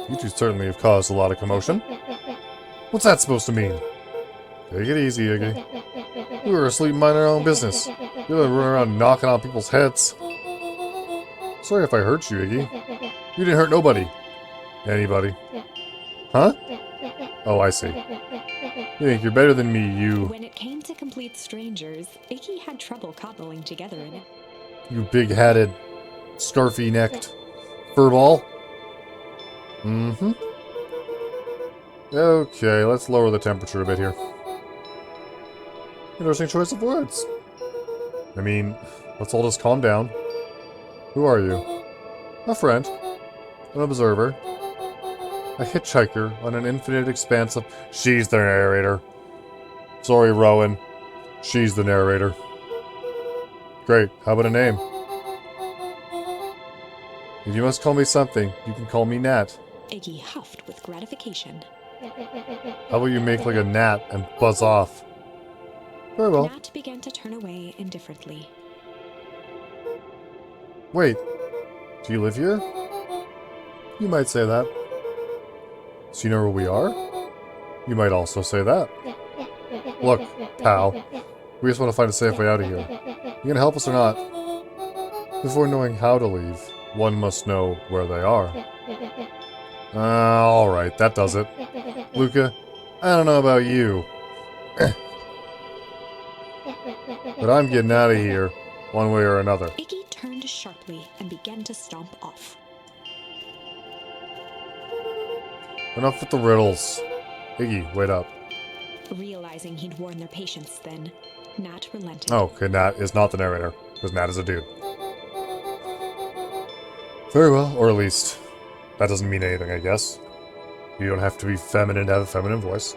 You two certainly have caused a lot of commotion. What's that supposed to mean? Take it easy, Iggy. We were asleep minding our own business. You don't run around knocking on people's heads. Sorry if I hurt you, Iggy. You didn't hurt nobody. Anybody. Huh? Oh, I see. You think you're better than me, you... When it came to complete strangers, Iggy had trouble cobbling together in it. You big-hatted, scarfy-necked furball. Mm-hmm. Okay, let's lower the temperature a bit here. Interesting choice of words. I mean, let's all just calm down. Who are you? A friend. An observer. A hitchhiker on an infinite expanse of... She's the narrator. Sorry, Rowan. She's the narrator. Great. How about a name? If you must call me something, you can call me Nat. Iggy huffed with gratification. How about you make like a gnat and buzz off? Very well. Nat began to turn away indifferently. Wait. Do you live here? You might say that. So you know where we are? You might also say that. Look, pal. We just want to find a safe way out of here. You gonna help us or not? Before knowing how to leave, one must know where they are. Alright, that does it. Luka, I don't know about you. But I'm getting out of here, one way or another. Iggy turned sharply and began to stomp off. Enough with the riddles. Iggy, wait up. Realizing he'd worn their patience then, Nat relented. Oh, okay, Nat is not the narrator, because Nat is a dude. Very well, or at least, that doesn't mean anything, I guess. You don't have to be feminine to have a feminine voice.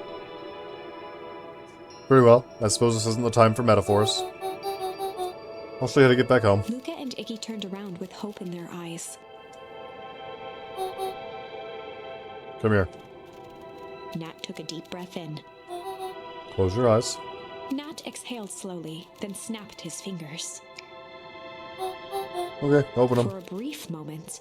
Very well, I suppose this isn't the time for metaphors. I'll show you how to get back home. Luka and Iggy turned around with hope in their eyes. Come here. Nat took a deep breath in. Close your eyes. Nat exhaled slowly, then snapped his fingers. Okay, open For them. a brief moment,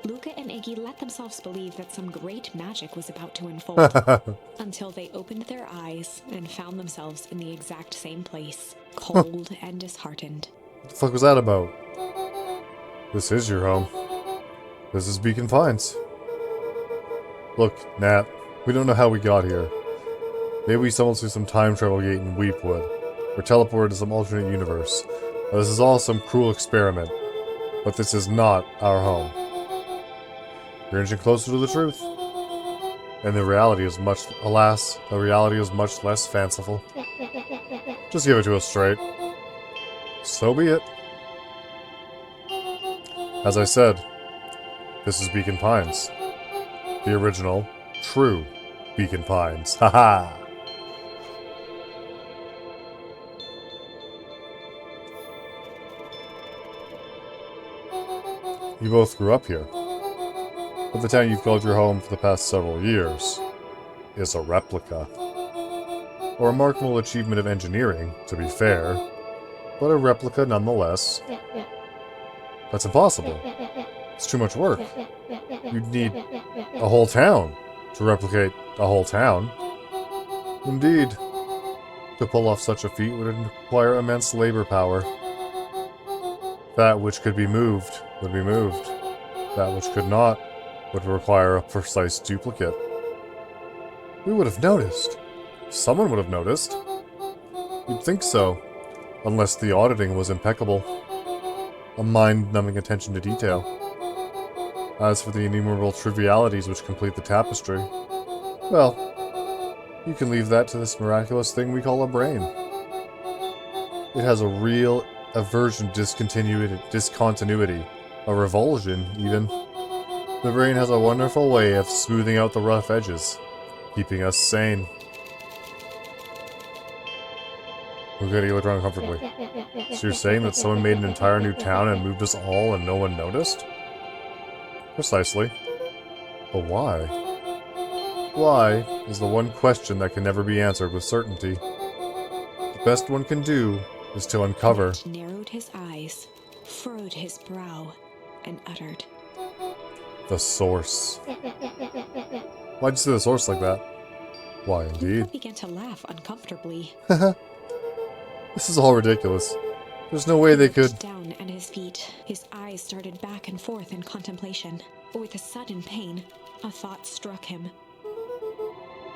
Luka and Iggy let themselves believe that some great magic was about to unfold, until they opened their eyes and found themselves in the exact same place, cold and disheartened. What the fuck was that about? This is your home. This is Beacon Pines. Look, Nat, we don't know how we got here. Maybe we stumbled through some time travel gate in Weepwood. We're teleported to some alternate universe. Now, this is all some cruel experiment, but this is not our home. You're inching closer to the truth. And the reality is much, alas, the reality is much less fanciful. Just give it to us straight. So be it. As I said, this is Beacon Pines. The original, true Beacon Pines. Haha! You both grew up here. But the town you've called your home for the past several years is a replica. A remarkable achievement of engineering, to be fair, but a replica nonetheless. That's impossible. It's too much work. You'd need a whole town to replicate a whole town. Indeed. To pull off such a feat would require immense labor power. That which could be moved would be moved. That which could not would require a precise duplicate. We would have noticed. Someone would have noticed. You'd think so, unless the auditing was impeccable. A mind-numbing attention to detail. As for the innumerable trivialities which complete the tapestry, well, you can leave that to this miraculous thing we call a brain. It has a real aversion discontinuity, a revulsion, even. The brain has a wonderful way of smoothing out the rough edges, keeping us sane. We're getting looked around comfortably. So you're saying that someone made an entire new town and moved us all and no one noticed? Precisely. But why? Why is the one question that can never be answered with certainty. The best one can do is to uncover. Matt narrowed his eyes, furrowed his brow, and uttered, The source. Why'd you say the source like that? Why, indeed. Luka began to laugh uncomfortably. This is all ridiculous. There's no way they He could. looked down at his feet. His eyes started back and forth in contemplation. With a sudden pain, a thought struck him.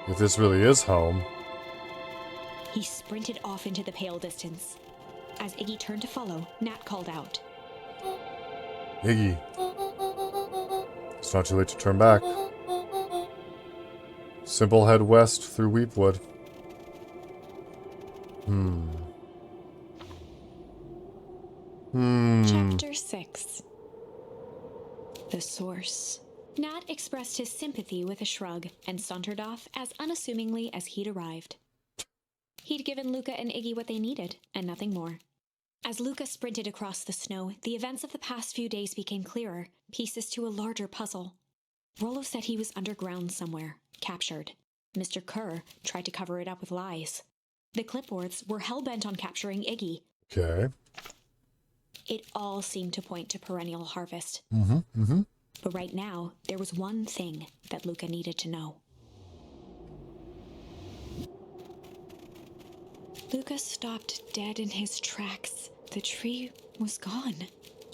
If this really is home. He sprinted off into the pale distance. As Iggy turned to follow, Nat called out, Iggy. It's not too late to turn back. Simple head west through Weepwood. Chapter 6. The Source. Nat expressed his sympathy with a shrug and sauntered off as unassumingly as he'd arrived. He'd given Luka and Iggy what they needed, and nothing more. As Luka sprinted across the snow, the events of the past few days became clearer, pieces to a larger puzzle. Rollo said he was underground somewhere, captured. Mr. Kerr tried to cover it up with lies. The clipboards were hell-bent on capturing Iggy. Okay. It all seemed to point to perennial harvest. Mm-hmm. But right now, there was one thing that Luka needed to know. Luka stopped dead in his tracks. The tree was gone,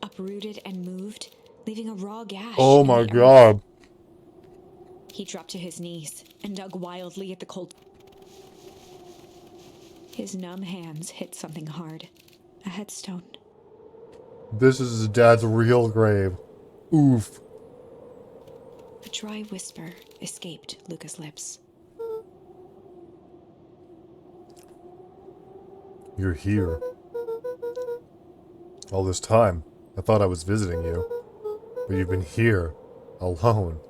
uprooted and moved, leaving a raw gash. Oh in my the god. earth. He dropped to his knees and dug wildly at the cold. His numb hands hit something hard. A headstone. This is his dad's real grave. Oof. A dry whisper escaped Luka's lips. You're here. All this time, I thought I was visiting you. But you've been here, alone,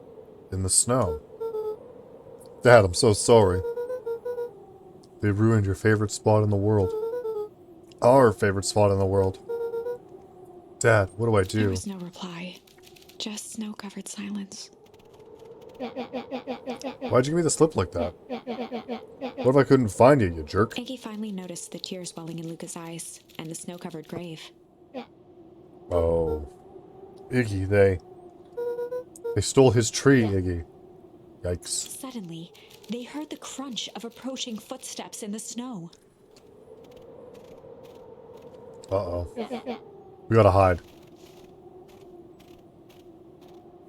in the snow. Dad, I'm so sorry. They ruined your favorite spot in the world. Our favorite spot in the world. Dad, what do I There do? was no reply. Just snow-covered silence. Why'd you give me the slip like that? What if I couldn't find you, you jerk? Iggy finally noticed the tears welling in Luka's eyes and the snow-covered grave. Oh. Iggy, they stole his tree, Iggy. Yikes. Suddenly, they heard the crunch of approaching footsteps in the snow. Uh-oh. We gotta hide.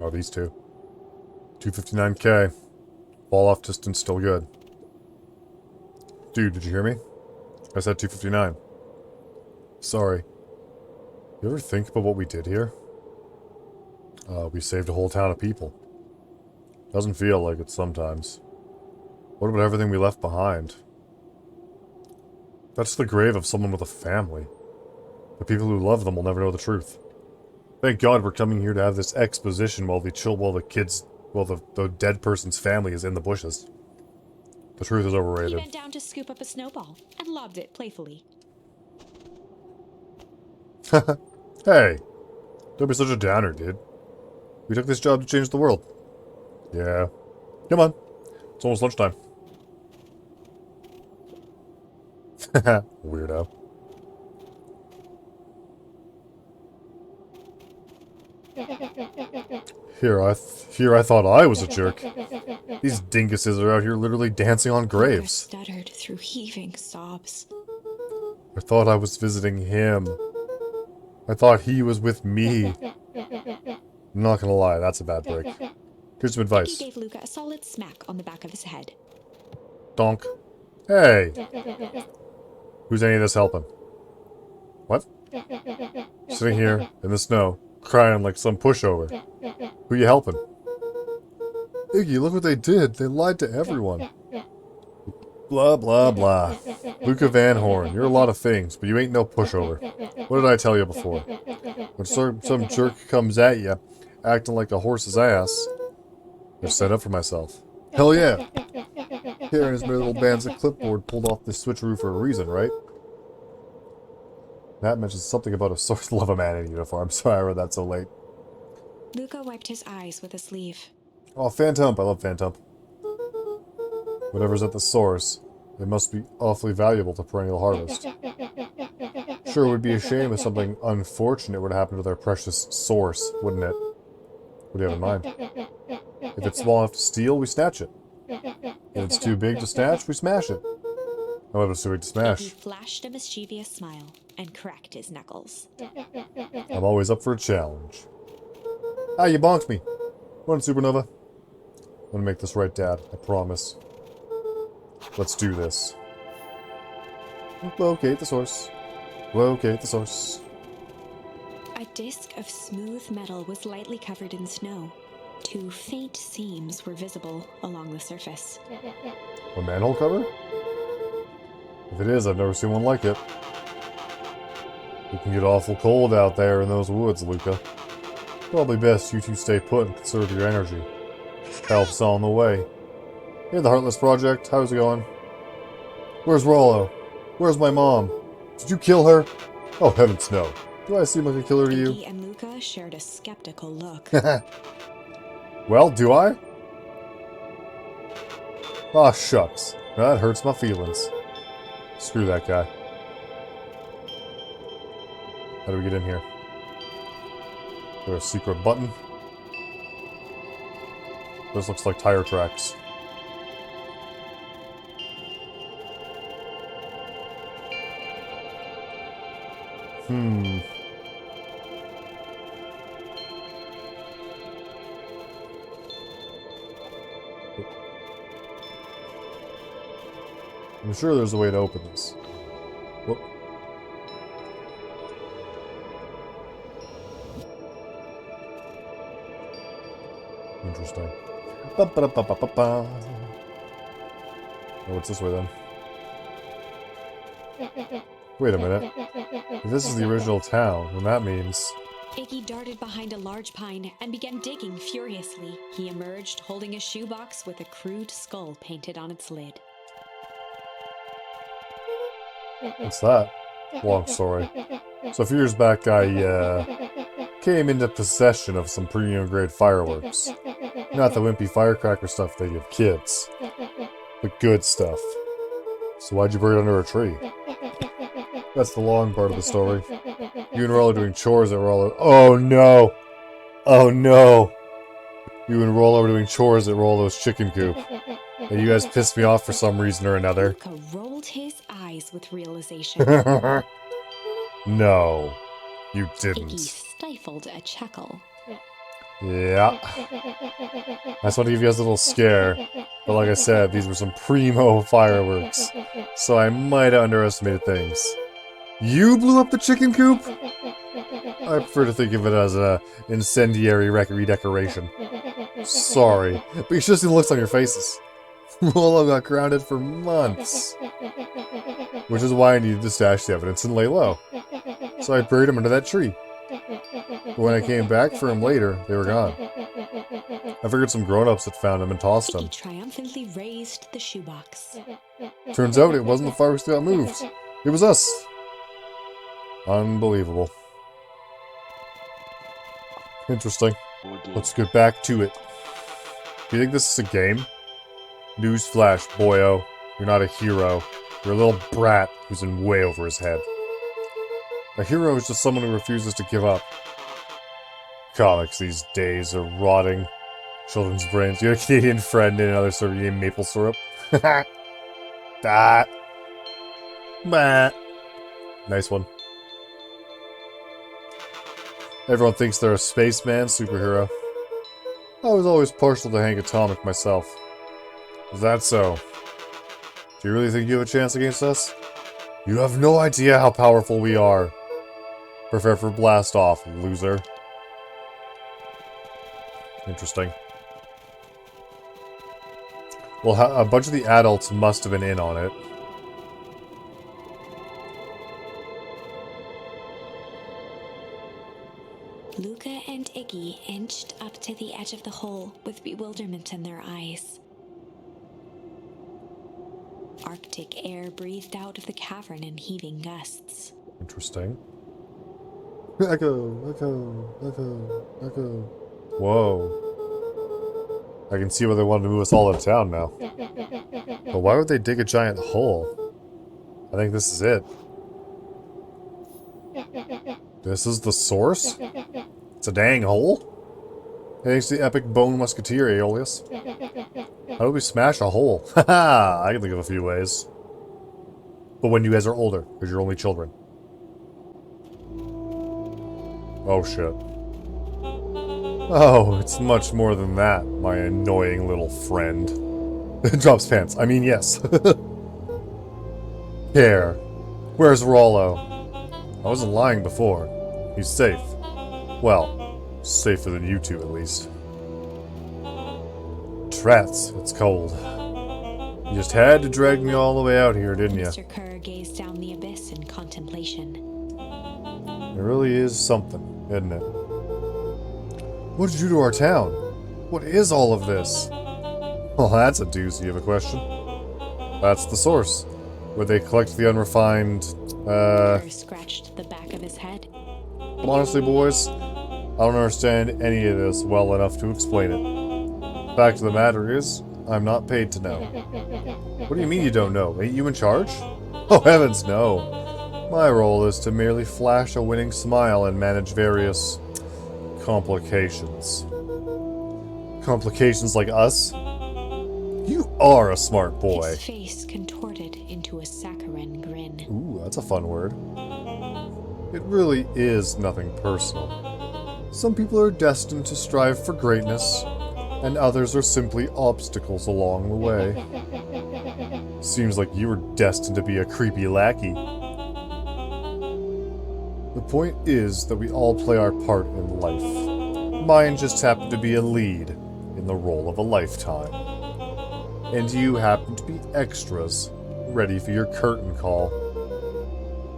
Oh, these two. 259k. Fall off distance still good. Dude, did you hear me? I said 2:59. Sorry. You ever think about what we did here? We saved a whole town of people. Doesn't feel like it sometimes. What about everything we left behind? That's the grave of someone with a family. The people who love them will never know the truth. Thank God we're coming here to have this exposition while the dead person's family is in the bushes. The truth is He overrated. bent down to scoop up a snowball and lobbed it playfully. Hey! Don't be such a downer, dude. We took this job to change the world. Yeah. Come on. It's almost lunchtime. Weirdo. Here I thought I was a jerk. These dinguses are out here literally dancing on Luka graves. stuttered through heaving sobs. I thought I was visiting him. I thought he was with me. I'm not gonna lie, that's a bad break. Here's some He advice. gave Luka a solid smack on the back of his head. Donk. Hey! Who's any of this helping? What? Sitting here in the snow, crying like some pushover. Who you helping? Iggy, look what they did. They lied to everyone. Blah, blah, blah. Luka Van Horn, you're a lot of things, but you ain't no pushover. What did I tell you before? When some jerk comes at you, acting like a horse's ass, I've set up for myself. Hell yeah! Here and his little band's a clipboard pulled off this switcheroo for a reason, right? That mentions something about a source love a man in uniform. Sorry I read that so late. Luka wiped his eyes with a sleeve. Oh, Phantump. I love Phantump. Whatever's at the source, it must be awfully valuable to Perennial Harvest. Sure, it would be a shame if something unfortunate were to happen to their precious source, wouldn't it? What do you have in mind? If it's small enough to steal, we snatch it. If it's too big to snatch, we smash it. However, it's too big to He smash. flashed a mischievous smile and cracked his knuckles. I'm always up for a challenge. Ah, you bonked me. Run, Supernova. I'm gonna make this right, Dad. I promise. Let's do this. Locate the source. Locate the source. A disc of smooth metal was lightly covered in snow. Two faint seams were visible along the surface. A manhole cover? If it is, I've never seen one like it. It can get awful cold out there in those woods, Luka. Probably best you two stay put and conserve your energy. Help's on the way. Hey, the Heartless Project, how's it going? Where's Rollo? Where's my mom? Did you kill her? Oh, heavens no. Do I seem like a killer to you? Iggy and Luka shared a skeptical look. Well, do I? Aw, shucks. That hurts my feelings. Screw that guy. How do we get in here? Is there a secret button? This looks like tire tracks. I'm sure there's a way to open this. Whoop. Interesting. Ba-ba-da-ba-ba-ba-ba. Oh, what's this way then? Wait a minute. If this is the original town, then that means... Iggy darted behind a large pine and began digging furiously. He emerged holding a shoebox with a crude skull painted on its lid. What's that? Long story. So a few years back, I, came into possession of some premium grade fireworks. Not the wimpy firecracker stuff they give kids. The good stuff. So why'd you bury it under a tree? That's the long part of the story. You and Rollo doing chores at Rollo. Oh no! Oh no! You and Rollo were doing chores at Rollo's chicken coop. And you guys pissed me off for some reason or another. Luka rolled his eyes with realization. No, you Iggy didn't. stifled a chuckle. Yeah. I just want to give you guys a little scare. But like I said, these were some primo fireworks. so I might have underestimated things. You blew up the chicken coop? I prefer to think of it as an incendiary redecoration. Sorry, but you should have seen the looks on your faces. Rollo got grounded for months. Which is why I needed to stash the evidence and lay low. So I buried him under that tree. But when I came back for him later, they were gone. I figured some grown-ups had found him and tossed him. He triumphantly raised the shoebox. Turns out it wasn't the fireworks that got moved. It was us. Unbelievable. Interesting. Let's get back to it. Do you think this is a game? Newsflash, boyo. You're not a hero. You're a little brat who's in way over his head. A hero is just someone who refuses to give up. Comics these days are rotting children's brains. You have a Canadian friend and another server named Maple Syrup. That. Bah. Nice one. Everyone thinks they're a spaceman superhero. I was always partial to Hank Atomic myself. Is that so? Do you really think you have a chance against us? You have no idea how powerful we are. Prepare for blast off, loser. Interesting. Well, a bunch of the adults must have been in on it. Luka and Iggy inched up to the edge of the hole with bewilderment in their eyes. Arctic air breathed out of the cavern in heaving gusts. Interesting. Echo, echo, echo, echo. Whoa. I can see why they wanted to move us all out of town now. But why would they dig a giant hole? I think this is it. This is the source? It's a dang hole? Thanks to the epic bone musketeer, Aeolus. How do we smash a hole? Haha, I can think of a few ways. But when you guys are older, because you're only children. Oh shit. Oh, it's much more than that, my annoying little friend. Drops pants. I mean, yes. Here. Where's Rollo? I wasn't lying before. He's safe. Well, safer than you two, at least. Trats, it's cold. You just had to drag me all the way out here, didn't you? Mr. Kerr gazed down the abyss in contemplation. It really is something, isn't it? What did you do to our town? What is all of this? Well, that's a doozy of a question. That's the source, where they collect the unrefined, Kerr scratched the back of his head. Honestly, boys, I don't understand any of this well enough to explain it. Fact of the matter is, I'm not paid to know. What do you mean you don't know? Ain't you in charge? Oh heavens, no. My role is to merely flash a winning smile and manage various complications. Complications like us? You are a smart boy. His face contorted into a saccharine grin. Ooh, that's a fun word. It really is nothing personal. Some people are destined to strive for greatness, and others are simply obstacles along the way. Seems like you were destined to be a creepy lackey. The point is that we all play our part in life. Mine just happened to be a lead in the role of a lifetime. And you happen to be extras, ready for your curtain call.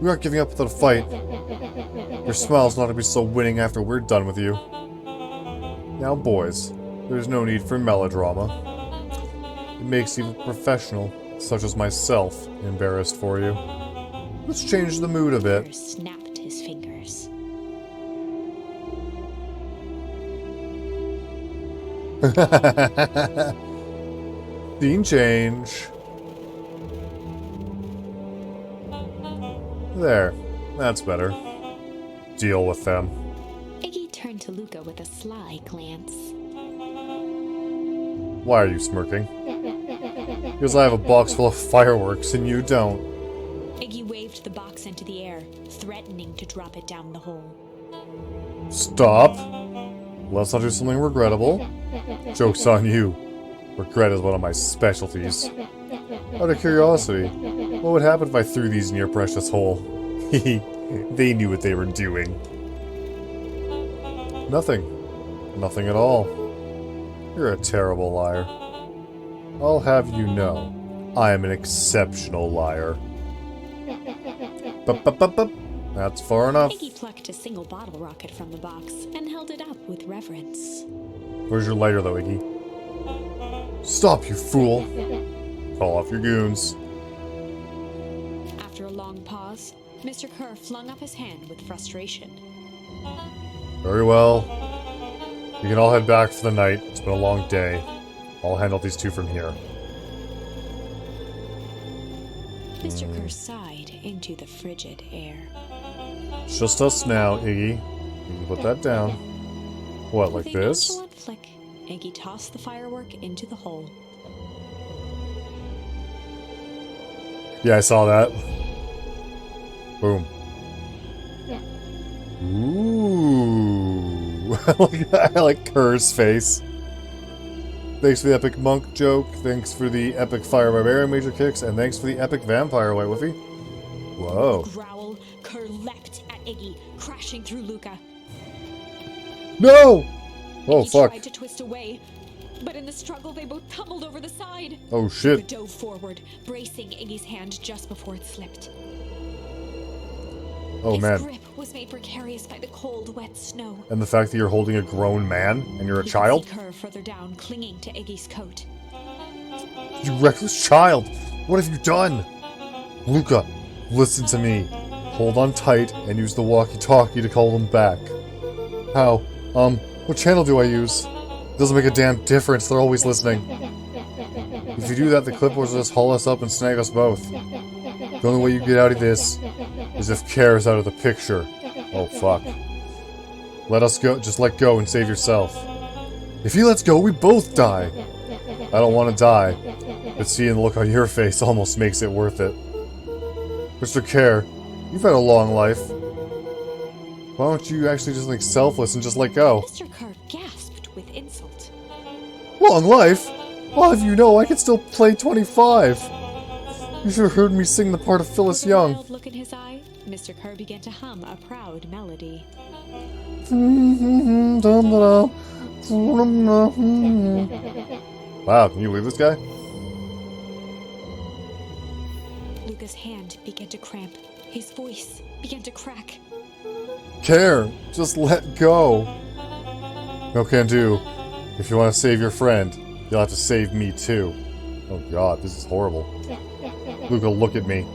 We aren't giving up without a fight. Your smile's not to be so winning after we're done with you. Now, boys, there's no need for melodrama. It makes even a professional, such as myself, embarrassed for you. Let's change the mood a Kerr bit. snapped his fingers. Scene change. There. That's better. Deal with them. Iggy turned to Luka with a sly glance. Why are you smirking? Because I have a box full of fireworks and you don't. Iggy waved the box into the air, threatening to drop it down the hole. Stop. Let's not do something regrettable. Joke's on you. Regret is one of my specialties. Out of curiosity, What would happen if I threw these in your precious hole? They knew what they were doing. Nothing. Nothing at all. You're a terrible liar. I'll have you know, I am an exceptional liar. Bup. That's far enough. Iggy plucked a single bottle rocket from the box and held it up with reverence. Where's your lighter, though, Iggy? Stop, you fool! Call off your goons. After a long pause, Mr. Kerr flung up his hand with frustration. Very well. You can all head back for the night. It's been a long day. I'll handle these two from here. Mr. Kerr sighed into the frigid air. It's just us now, Iggy. You can put that down. What, like With a this? nonchalant flick, Iggy tossed the firework into the hole. Yeah, I saw that. Boom. Ooh. I like Kerr's face. Thanks for the epic monk joke, thanks for the epic fire barbarian major kicks, and thanks for the epic vampire white woofy. Whoa. With a growl, Kerr leapt at Iggy, crashing through Luka. No! Oh, Iggy fuck. tried to twist away, but in the struggle they both tumbled over the side. Oh, Luka shit. dove forward, bracing Iggy's hand just before it slipped. Oh, His man. grip was made precarious by the cold, wet snow. And the fact that you're holding a grown man, and you're a He could child? see Kerr further down, clinging to Iggy's coat. You reckless child! What have you done? Luka, listen to me. Hold on tight and use the walkie-talkie to call them back. How? What channel do I use? Doesn't make a damn difference, they're always listening. If you do that, the clipboards will just haul us up and snag us both. The only way you get out of this is if Care is out of the picture. Oh, fuck. Let us go, just let go and save yourself. If he lets go, we both die. I don't want to die, but seeing the look on your face almost makes it worth it. Mr. Care, you've had a long life. Why don't you actually just like selfless and just let go? Mr. Kerr gasped with insult. Long life? I'll have you know I can still play 25. You should have heard me sing the part of Phyllis With a Young. wild look in his eye, Mr. Kerr began to hum a proud melody. Wow, can you believe this guy? Luka's hand began to cramp. His voice began to crack. Care, just let go. No can do. If you want to save your friend, you'll have to save me too. Oh god, this is horrible. Luka, look at me.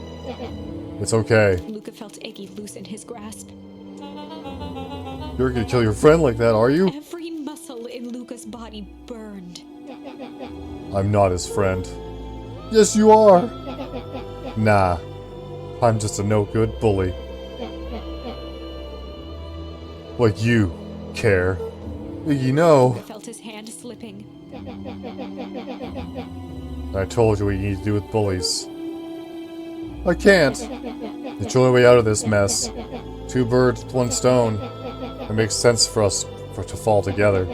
It's okay. Luka felt Iggy loosen his grasp. You're gonna kill your friend like that, are you? Every muscle in Luka's body burned. I'm not his friend. Yes, you are. Nah, I'm just a no-good bully. Like you, Care. You know. Luka felt his hand slipping. I told you what you need to do with bullies. I can't. It's the only way out of this mess. Two birds with one stone. It makes sense for us to fall together.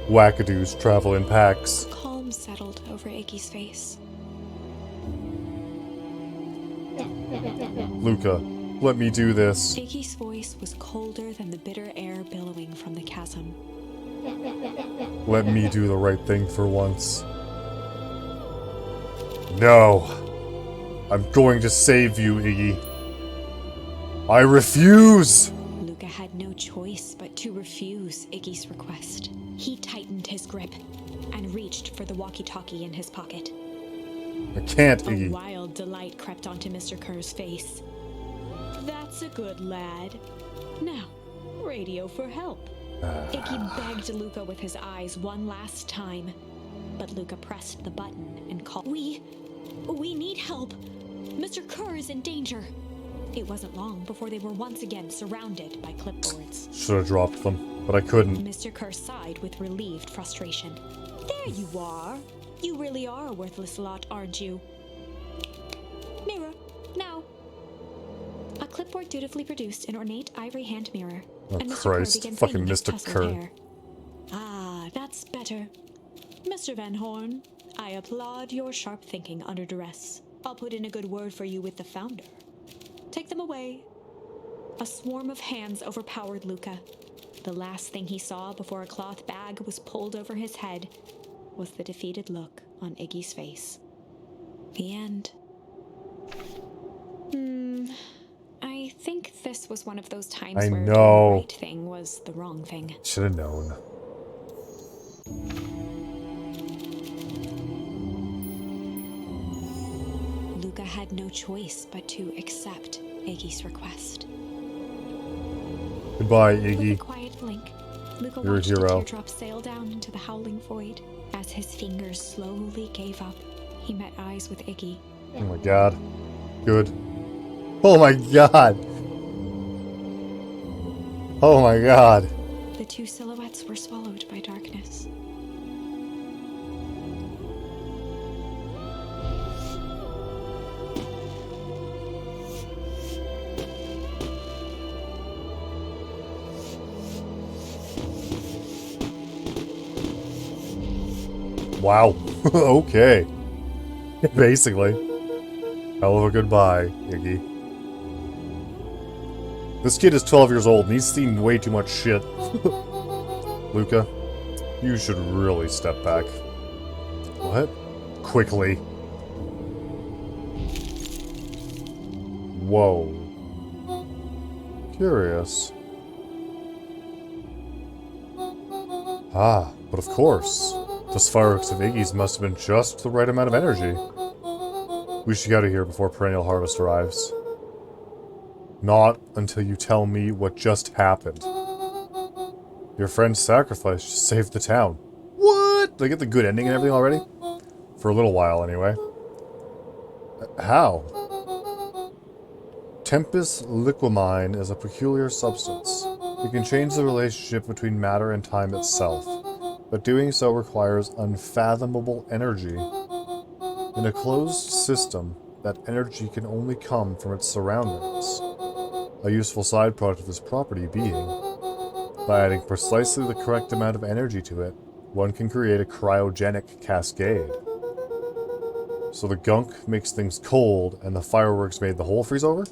Wackadoos travel in packs. Calm settled over Iggy's face. Luka, let me do this. Iggy's voice was colder than the bitter air billowing from the chasm. Let me do the right thing for once. No. I'm going to save you, Iggy. I refuse! Luka had no choice but to refuse Iggy's request. He tightened his grip and reached for the walkie-talkie in his pocket. I can't, A Iggy. wild delight crept onto Mr. Kerr's face. That's a good lad. Now, radio for help. Iggy begged Luka with his eyes one last time, but Luka pressed the button and called. We need help. Mr. Kerr is in danger. It wasn't long before they were once again surrounded by clipboards. Should have dropped them, but I couldn't. Mr. Kerr sighed with relieved frustration. There you are. You really are a worthless lot, aren't you? Mirror, now. A clipboard dutifully produced an ornate ivory hand mirror. Oh, and Mr. Christ. Kerr began Fucking cleaning his Mr. tousled Kerr. hair. Ah, that's better. Mr. Van Horn, I applaud your sharp thinking under duress. I'll put in a good word for you with the founder. Take them away. A swarm of hands overpowered Luka. The last thing he saw before a cloth bag was pulled over his head was the defeated look on Iggy's face. The end. I think this was one of those times I where know. doing the right thing was the wrong thing. Should have known. Luka had no choice but to accept Iggy's request. Goodbye, With a Iggy. quiet blink, Luka You're a watched hero. a teardrop sail down into the howling void. As his fingers slowly gave up, he met eyes with Iggy. Oh my god. Good. Oh my god. Oh my god. The two silhouettes were swallowed by darkness. Wow. Okay. Basically. Hell of a goodbye, Iggy. This kid is 12 years old and he's seen way too much shit. Luka, you should really step back. What? Quickly. Whoa. Curious. Ah, but of course. Those fireworks of Iggy's must have been just the right amount of energy. We should get out of here before perennial harvest arrives. Not until you tell me what just happened. Your friend's sacrifice just saved the town. What? Did I get the good ending and everything already? For a little while, anyway. How? Tempus liquamine is a peculiar substance. It can change the relationship between matter and time itself, but doing so requires unfathomable energy. In a closed system, that energy can only come from its surroundings. A useful side product of this property being, by adding precisely the correct amount of energy to it, one can create a cryogenic cascade. So the gunk makes things cold, and the fireworks made the whole freeze over?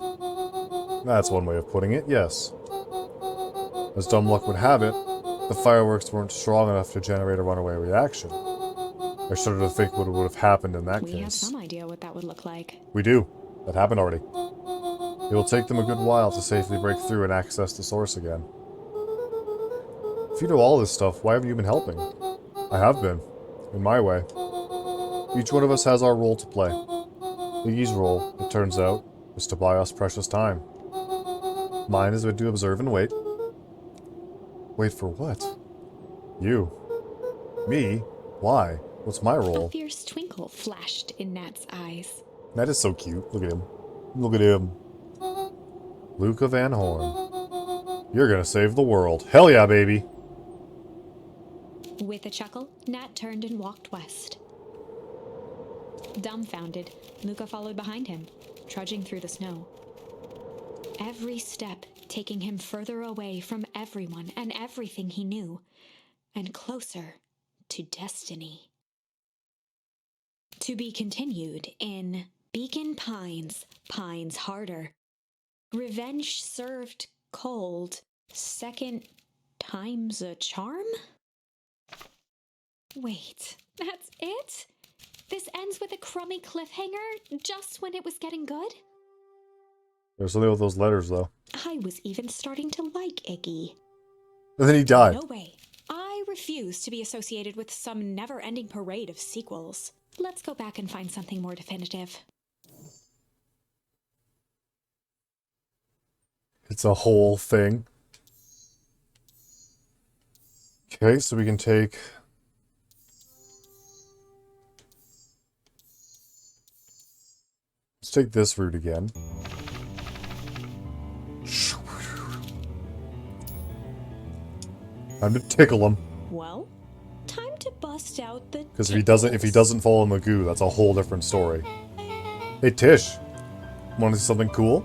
That's one way of putting it, yes. As dumb luck would have it, the fireworks weren't strong enough to generate a runaway reaction. I started to think what would have happened in that case. We have some idea what that would look like. We do. That happened already. It will take them a good while to safely break through and access the source again. If you know all this stuff, why haven't you been helping? I have been. In my way. Each one of us has our role to play. Iggy's role, it turns out, is to buy us precious time. Mine has been to observe and wait. Wait for what? You. Me? Why? What's my role? A fierce twinkle flashed in Nat's eyes. Nat is so cute. Look at him. Look at him. Luka Van Horn. You're gonna save the world. Hell yeah, baby! With a chuckle, Nat turned and walked west. Dumbfounded, Luka followed behind him, trudging through the snow. Every step taking him further away from everyone and everything he knew, and closer to destiny. To be continued in Beacon Pines, Pines Harder. Revenge served cold, second time's a charm? Wait, that's it? This ends with a crummy cliffhanger just when it was getting good? There's something with those letters, though. I was even starting to like Iggy. And then he died. No way. I refuse to be associated with some never-ending parade of sequels. Let's go back and find something more definitive. It's a whole thing. Okay, so we can take... Let's take this route again. Time to tickle him. Well, time to bust out the Because if he doesn't follow Magoo, that's a whole different story. Hey Tish, want to see something cool?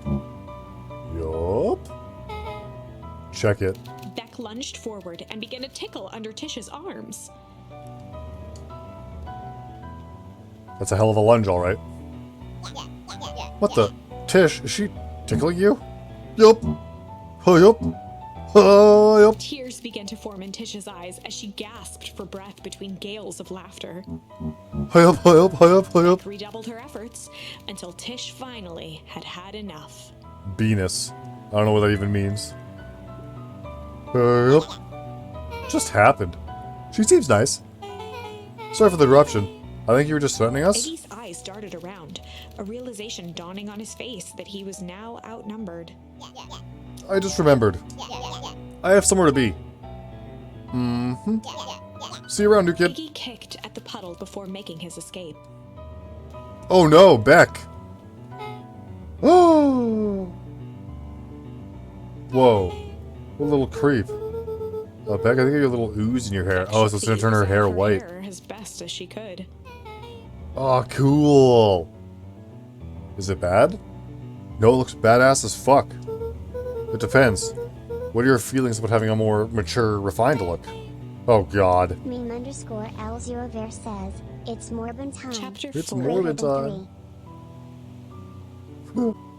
Yup. Check it. Beck lunged forward and began to tickle under Tish's arms. That's a hell of a lunge, alright. What the? Tish, is she tickling you? Yup. Oh, yup. Oh, yup. Tears began to form in Tish's eyes as she gasped for breath between gales of laughter. Hurry up, hurry up, hurry up, hurry up. Redoubled her efforts until Tish finally had enough. Venus. I don't know what that even means. Hurry up. Just happened. She seems nice. Sorry for the interruption. I think you were just threatening us? Eddie's eyes darted around, a realization dawning on his face that he was now outnumbered. I just remembered. I have somewhere to be. See you around, new kid. Iggy kicked at the puddle before making his escape. Oh no, Beck. Oh. Whoa. What a little creep. Beck, I think you have a little ooze in your hair. Oh, so it's gonna turn her hair white. As best as she could. Oh, cool. Is it bad? No, it looks badass as fuck. It depends. What are your feelings about having a more mature, refined look? Oh god. Meme_L0ver says, it's Morbin time. Chapter It's 4. Morbin time.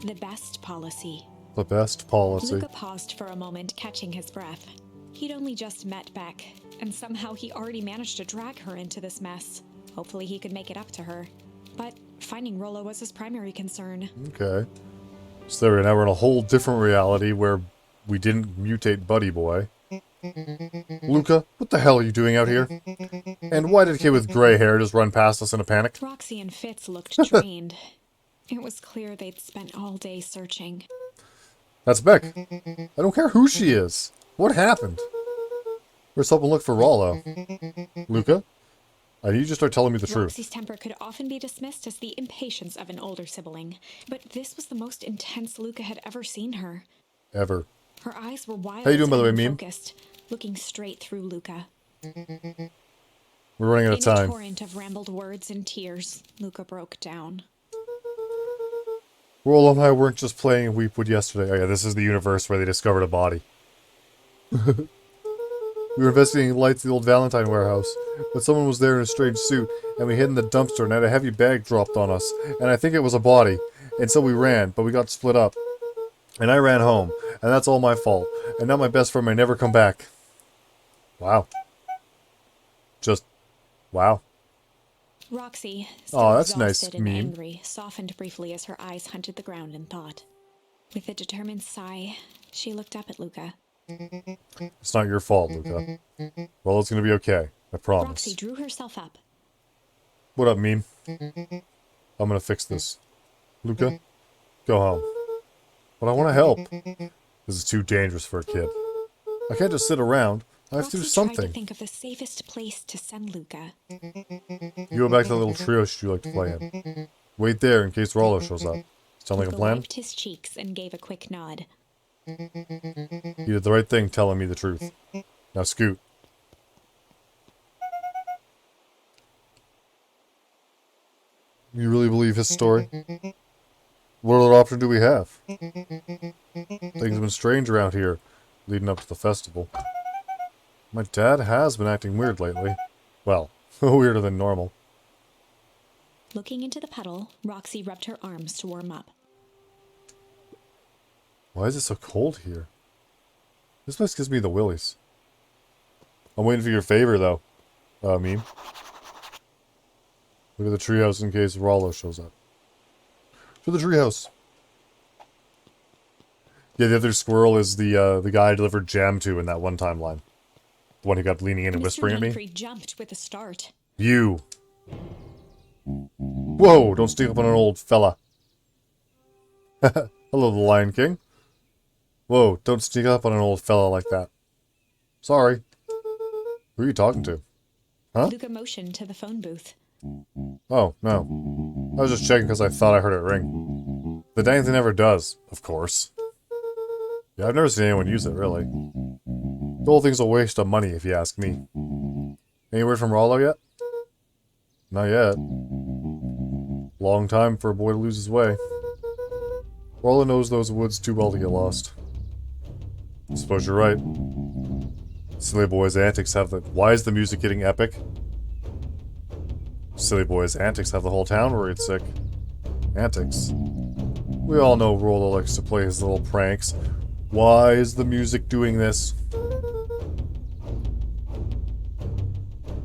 The best policy. The best policy. Luka paused for a moment, catching his breath. He'd only just met Beck, and somehow he already managed to drag her into this mess. Hopefully he could make it up to her. But finding Rollo was his primary concern. Okay. So there we go. Now we're in a whole different reality where we didn't mutate Buddy Boy. Luka, what the hell are you doing out here? And why did a kid with gray hair just run past us in a panic? Roxy and Fitz looked drained. It was clear they'd spent all day searching. That's Beck. I don't care who she is. What happened? We're helping look for Rollo. Luka, I need you to start telling me the truth. Roxy's temper could often be dismissed as the impatience of an older sibling, but this was the most intense Luka had ever seen her. Ever. Her eyes were wild. How you doing, by the way, Meme? Focused, looking straight through Luka. We're running out of In a time. torrent of rambled words and tears, Luka broke down. Rollo and I weren't just playing Weepwood yesterday. Oh yeah, this is the universe where they discovered a body. We were investigating lights at the old Valentine warehouse, but someone was there in a strange suit, and we hid in the dumpster and had a heavy bag dropped on us, and I think it was a body, and so we ran, but we got split up. And I ran home, and that's all my fault, and now my best friend may never come back. Wow. Just, wow. Roxy, Oh, that's nice, exhausted and Meme. angry, softened briefly as her eyes hunted the ground in thought. With a determined sigh, she looked up at Luka. It's not your fault, Luka. Well, it's gonna be okay. I promise. Roxy drew herself up. What up, Meme? I'm gonna fix this. Luka, go home. But I want to help. This is too dangerous for a kid. I can't just sit around. I have to do Roxy tried something. to think of the safest place to send Luka. You go back to the little trio you like to play in. Wait there in case Rollo shows up. Sound like a Luka plan? wiped his cheeks and gave a quick nod. You did the right thing telling me the truth. Now scoot. You really believe his story? What other option do we have? Things have been strange around here, leading up to the festival. My dad has been acting weird lately. Well, weirder than normal. Looking into the puddle, Roxy rubbed her arms to warm up. Why is it so cold here? This place gives me the willies. I'm waiting for your favor, though. Meme. Look at the treehouse in case Rollo shows up. To the treehouse. Yeah, the other squirrel is the guy I delivered jam to in that one timeline. The one who got leaning in and whispering at me. Humphrey jumped with a start. You. Whoa, don't sneak up on an old fella. Hello, the Lion King. Whoa, don't sneak up on an old fella like that. Sorry. Who are you talking to? Huh? Luka motioned to the phone booth. Oh, no. I was just checking because I thought I heard it ring. The dang thing never does, of course. Yeah, I've never seen anyone use it, really. The whole thing's a waste of money, if you ask me. Any word from Rollo yet? Not yet. Long time for a boy to lose his way. Rollo knows those woods too well to get lost. I suppose you're right. Silly boy's antics have the... Why is the music getting epic? Silly boy's antics have the whole town worried sick. Antics. We all know Rollo likes to play his little pranks. Why is the music doing this?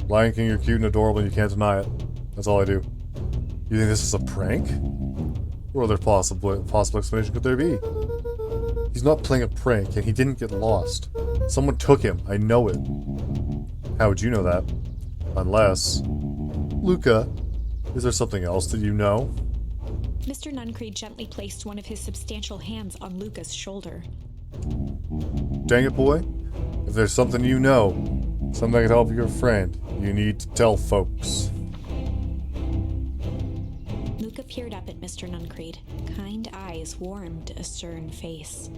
Lion King, you're cute and adorable and you can't deny it. That's all I do. You think this is a prank? What other possible explanation could there be? He's not playing a prank and he didn't get lost. Someone took him. I know it. How would you know that? Unless... Luka, is there something else that you know? Mr. Nuncreed gently placed one of his substantial hands on Luka's shoulder. Dang it, boy. If there's something you know, something that can help your friend, you need to tell folks. Luka peered up at Mr. Nuncreed. Kind eyes warmed a stern face.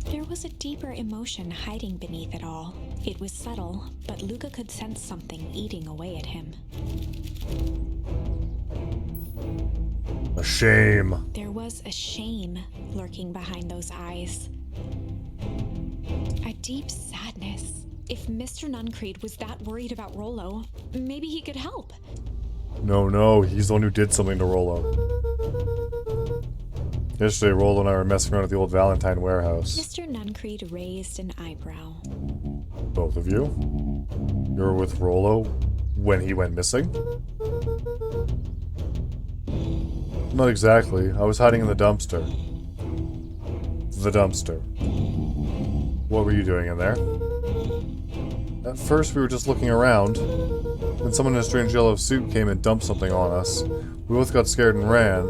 There was a deeper emotion hiding beneath it all. It was subtle, but Luka could sense something eating away at him. A shame. There was a shame lurking behind those eyes. A deep sadness. If Mr. Nuncreed was that worried about Rollo, maybe he could help. No, he's the one who did something to Rollo. Yesterday, Rollo and I were messing around at the old Valentine warehouse. Mr. Nuncreed raised an eyebrow. Both of you? You were with Rollo when he went missing? Not exactly. I was hiding in the dumpster. The dumpster. What were you doing in there? At first, we were just looking around. Then someone in a strange yellow suit came and dumped something on us. We both got scared and ran.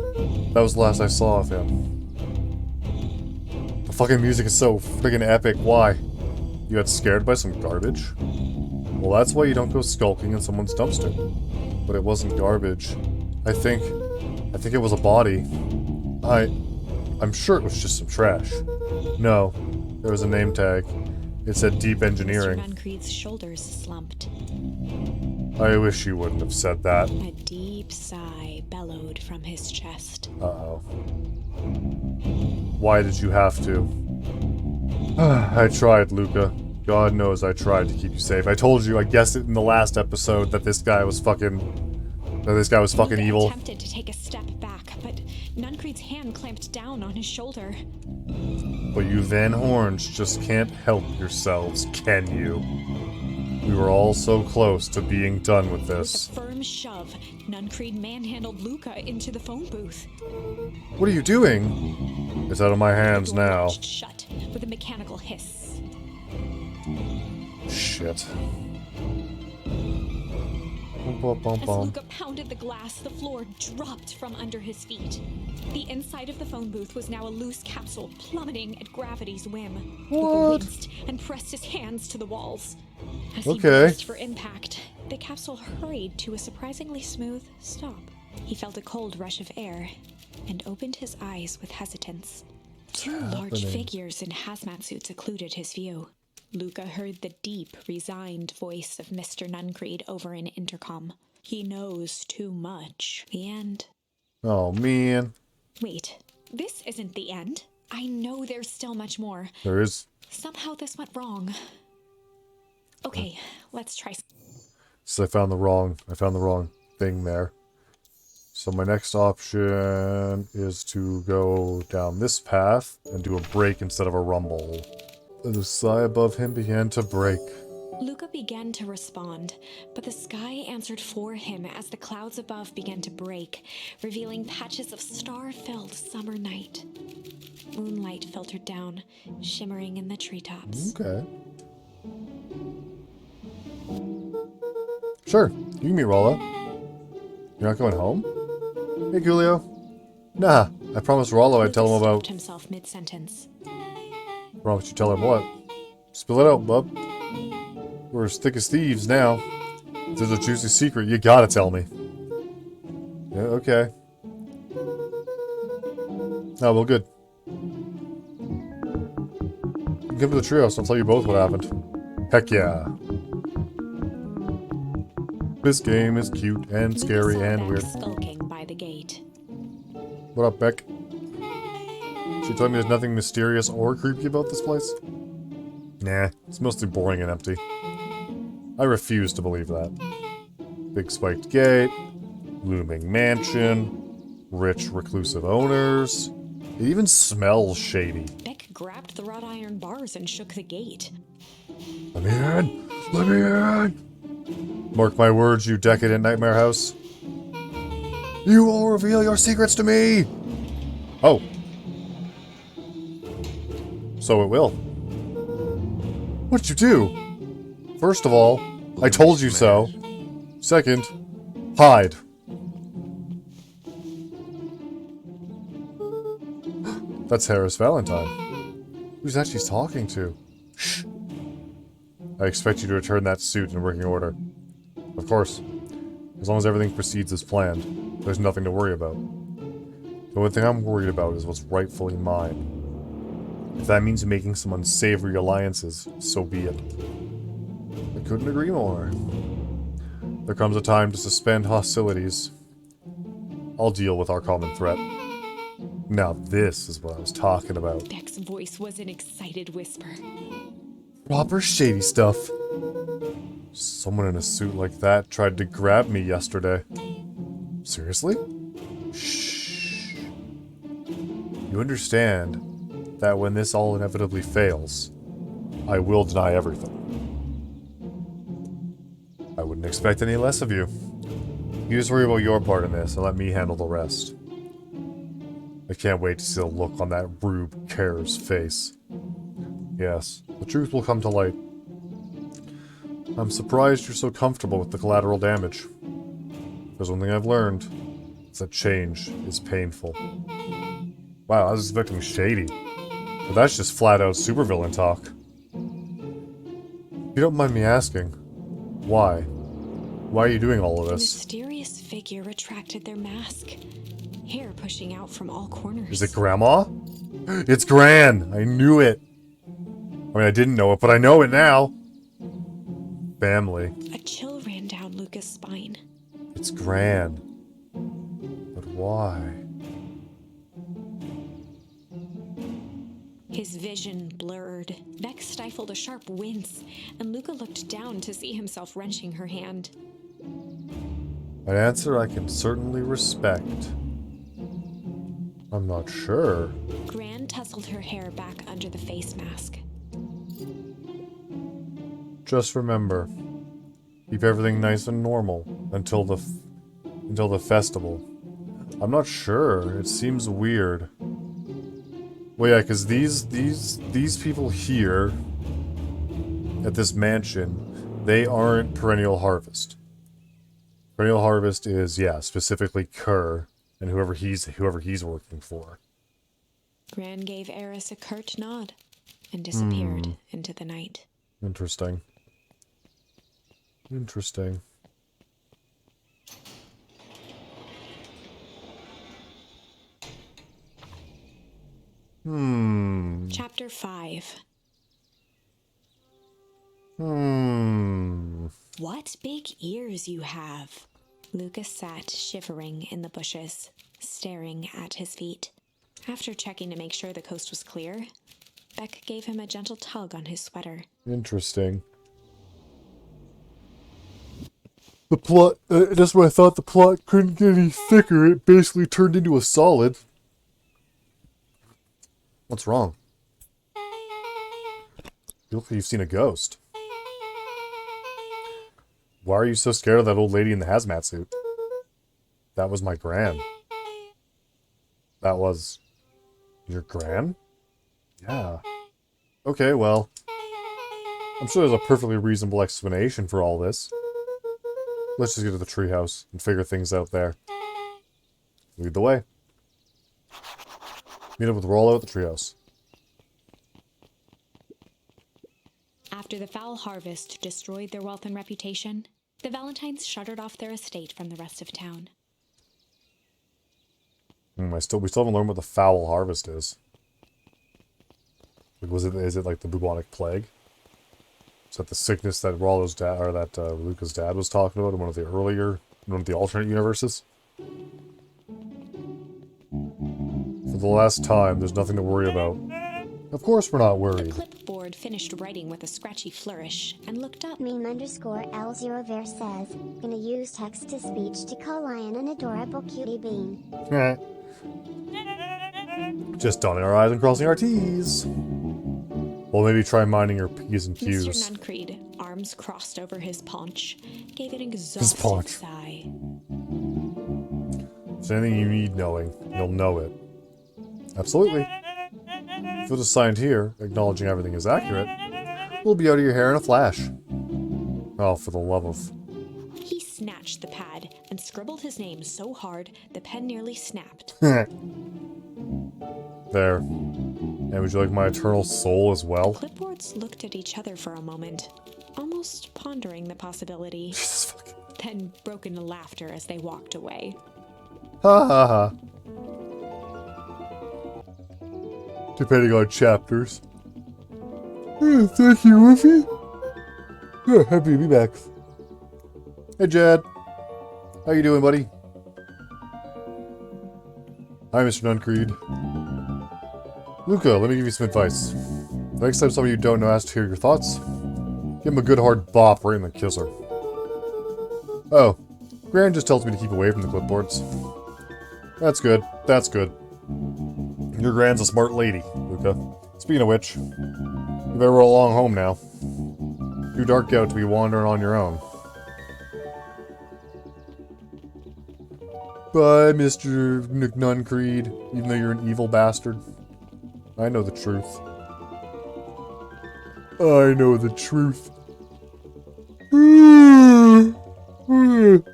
That was the last I saw of him. The fucking music is so friggin' epic. Why? You got scared by some garbage? Well, that's why you don't go skulking in someone's dumpster. But it wasn't garbage. I think it was a body. I'm sure it was just some trash. No, there was a name tag. It said Deep Engineering. Mr. Nuncreed's shoulders slumped. I wish you wouldn't have said that. A deep sigh bellowed from his chest. Uh-oh. Why did you have to? I tried, Luka. God knows I tried to keep you safe. I told you, I guessed it in the last episode, that this guy was fucking Luka evil. Attempted to take a step back, but Nuncreed's hand clamped down on his shoulder. But you Van Horns just can't help yourselves, can you? We were all so close to being done with this. With a firm shove, Nuncreed manhandled Luka into the phone booth. What are you doing? It's out of my hands The door now. latched shut with a mechanical hiss. Shit. As Luka pounded the glass, the floor dropped from under his feet. The inside of the phone booth was now a loose capsule plummeting at gravity's whim. Luka winced and pressed his hands to the walls. As he braced for impact, the capsule hurried to a surprisingly smooth stop. He felt a cold rush of air and opened his eyes with hesitance. Two large figures in hazmat suits occluded his view. Luka heard the deep, resigned voice of Mr. Nuncreed over an intercom. He knows too much. The end. Oh, man. Wait, this isn't the end. I know there's still much more. There is. Somehow this went wrong. Okay, let's try. So I found the wrong thing there. So my next option is to go down this path and do a break instead of a rumble. The sky above him began to break. Luka began to respond, but the sky answered for him as the clouds above began to break, revealing patches of star-filled summer night. Moonlight filtered down, shimmering in the treetops. Okay. Sure, you can meet Rollo. You're not going home? Hey, Coolio. Nah, I promised Rollo I'd tell him Luka about... stopped himself mid-sentence. Why don't you tell him what? Spill it out, bub. We're as thick as thieves now. If there's a juicy secret, you gotta tell me. Yeah, okay. Oh, well, good. Come to the treehouse, I'll tell you both what happened. Heck yeah. This game is cute and scary Luka saw and Beck weird. skulking by the gate. What up, Beck? She told me there's nothing mysterious or creepy about this place? Nah, it's mostly boring and empty. I refuse to believe that. Big spiked gate, looming mansion, Rich, reclusive owners. It even smells shady. Beck grabbed the wrought iron bars and shook the gate. Let me in! Let me in! Mark my words, you decadent nightmare house. You will reveal your secrets to me! Oh. So it will. What'd you do? First of all, I told you so. Second, hide. That's Harris Valentine. Who's that she's talking to? Shh. I expect you to return that suit in working order. Of course. As long as everything proceeds as planned, there's nothing to worry about. The only thing I'm worried about is what's rightfully mine. If that means making some unsavory alliances, so be it. I couldn't agree more. There comes a time to suspend hostilities. I'll deal with our common threat. Now this is what I was talking about. Beck's voice was an excited whisper. Proper shady stuff. Someone in a suit like that tried to grab me yesterday. Seriously? Shh. You understand that when this all inevitably fails, I will deny everything. I wouldn't expect any less of you. You just worry about your part in this and let me handle the rest. I can't wait to see the look on that Rube Care's face. Yes, the truth will come to light. I'm surprised you're so comfortable with the collateral damage. There's one thing I've learned. It's that change is painful. Wow, I was expecting shady. But that's just flat-out supervillain talk. If you don't mind me asking, why? Why are you doing all of The this? mysterious figure retracted their mask, hair pushing out from all corners. Is it Grandma? It's Gran! I knew it! I mean, I didn't know it, but I know it now! Family. A chill ran down Luka's spine. It's Gran. But why? His vision blurred. Beck stifled a sharp wince, and Luka looked down to see himself wrenching her hand. An answer I can certainly respect. I'm not sure. Gran tousled her hair back under the face mask. Just remember, keep everything nice and normal until the festival. I'm not sure. It seems weird. Well, yeah, because these people here at this mansion, they aren't Perennial Harvest. Perennial Harvest is, yeah, specifically Kerr and whoever he's working for. Gran gave Eris a curt nod and disappeared into the night. Interesting. Interesting. Chapter 5. What big ears you have. Luka sat shivering in the bushes, staring at his feet. After checking to make sure the coast was clear, Beck gave him a gentle tug on his sweater. Interesting. The plot, that's when I thought the plot couldn't get any thicker. It basically turned into a solid. What's wrong? You look like you've seen a ghost. Why are you so scared of that old lady in the hazmat suit? That was my gran. That was... your gran? Yeah. Okay, well... I'm sure there's a perfectly reasonable explanation for all this. Let's just get to the treehouse and figure things out there. Lead the way. Meet up with Rollo at the treehouse. After the foul harvest destroyed their wealth and reputation, the Valentines shuttered off their estate from the rest of town. We still haven't learned what the foul harvest is. Like, is it like the bubonic plague? Is that the sickness that Rollo's dad, or that Luka's dad was talking about in one of the alternate universes? For the last time, there's nothing to worry about. Of course we're not The worried. clip clipboard finished writing with a scratchy flourish and looked up. Meme_L0ver says, gonna use text-to-speech to call Lion an adorable cutie bean. Just dotting our I's and crossing our T's. Well, maybe try minding your P's and Q's. Mr. Nuncreed, arms crossed over his paunch, gave an paunch. exhausted sigh. If there's anything you need knowing, you'll know it. Absolutely. If it was signed here, acknowledging everything is accurate, we'll be out of your hair in a flash. Oh, for the love of... He snatched the pad and scribbled his name so hard the pen nearly snapped. There. And would you like my eternal soul as well? Clipboards looked at each other for a moment, almost pondering the possibility, Jesus fuck. then broke into laughter as they walked away. Ha ha ha. Depending on chapters. Thank you, Woofy. Yeah, happy to be back. Hey, Jad. How you doing, buddy? Hi, Mr. Nuncreed. Luka, let me give you some advice. Next time somebody you don't know asks to hear your thoughts, give him a good hard bop right in the kisser. Oh, Gran just tells me to keep away from the clipboards. That's good. That's good. Your Gran's a smart lady, Luka. Speaking of which, you better roll along home now. Too dark out to be wandering on your own. Bye, Mr. Nuncreed, even though you're an evil bastard. I know the truth. I know the truth.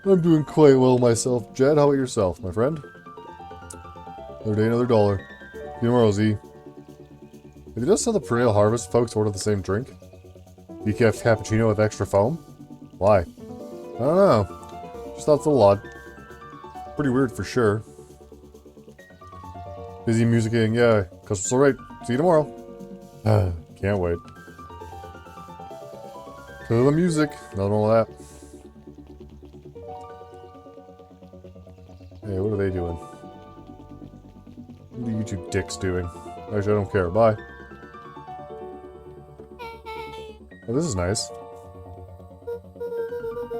I'm doing quite well myself. Jed, how about yourself, my friend? Another day, another dollar. See you tomorrow, Z. Have you noticed how the perennial harvest folks order the same drink? Decaf cappuccino with extra foam? Why? I don't know. Just thought it's a little odd. Pretty weird for sure. Busy musicking, yeah. Customer's alright. See you tomorrow. Can't wait. To the music. Nothing wrong with that. Hey, what are they doing? What are you two dicks doing? Actually, I don't care. Bye. Oh, this is nice.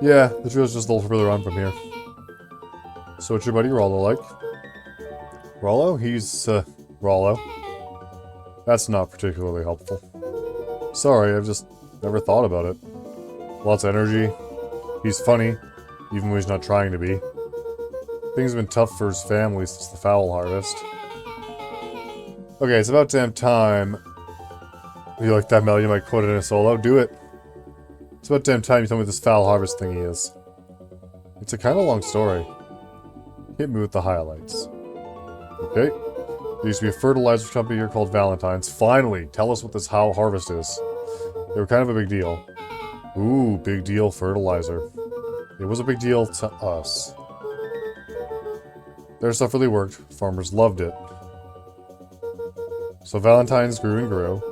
Yeah, the trail's just a little further on from here. So what's your buddy Rollo like? Rollo? He's, Rollo. That's not particularly helpful. Sorry, I've just never thought about it. Lots of energy. He's funny, even when he's not trying to be. Things have been tough for his family since the fowl harvest. Okay, it's about damn time. You like that, Mel? You might quote it in a solo. Do it. It's about damn time you tell me what this fowl harvest thingy is. It's a kind of long story. Hit me with the highlights. Okay. There used to be a fertilizer company here called Valentine's. Finally! Tell us what this harvest is. They were kind of a big deal. Ooh, big deal fertilizer. It was a big deal to us. Their stuff really worked. Farmers loved it. So Valentine's grew and grew,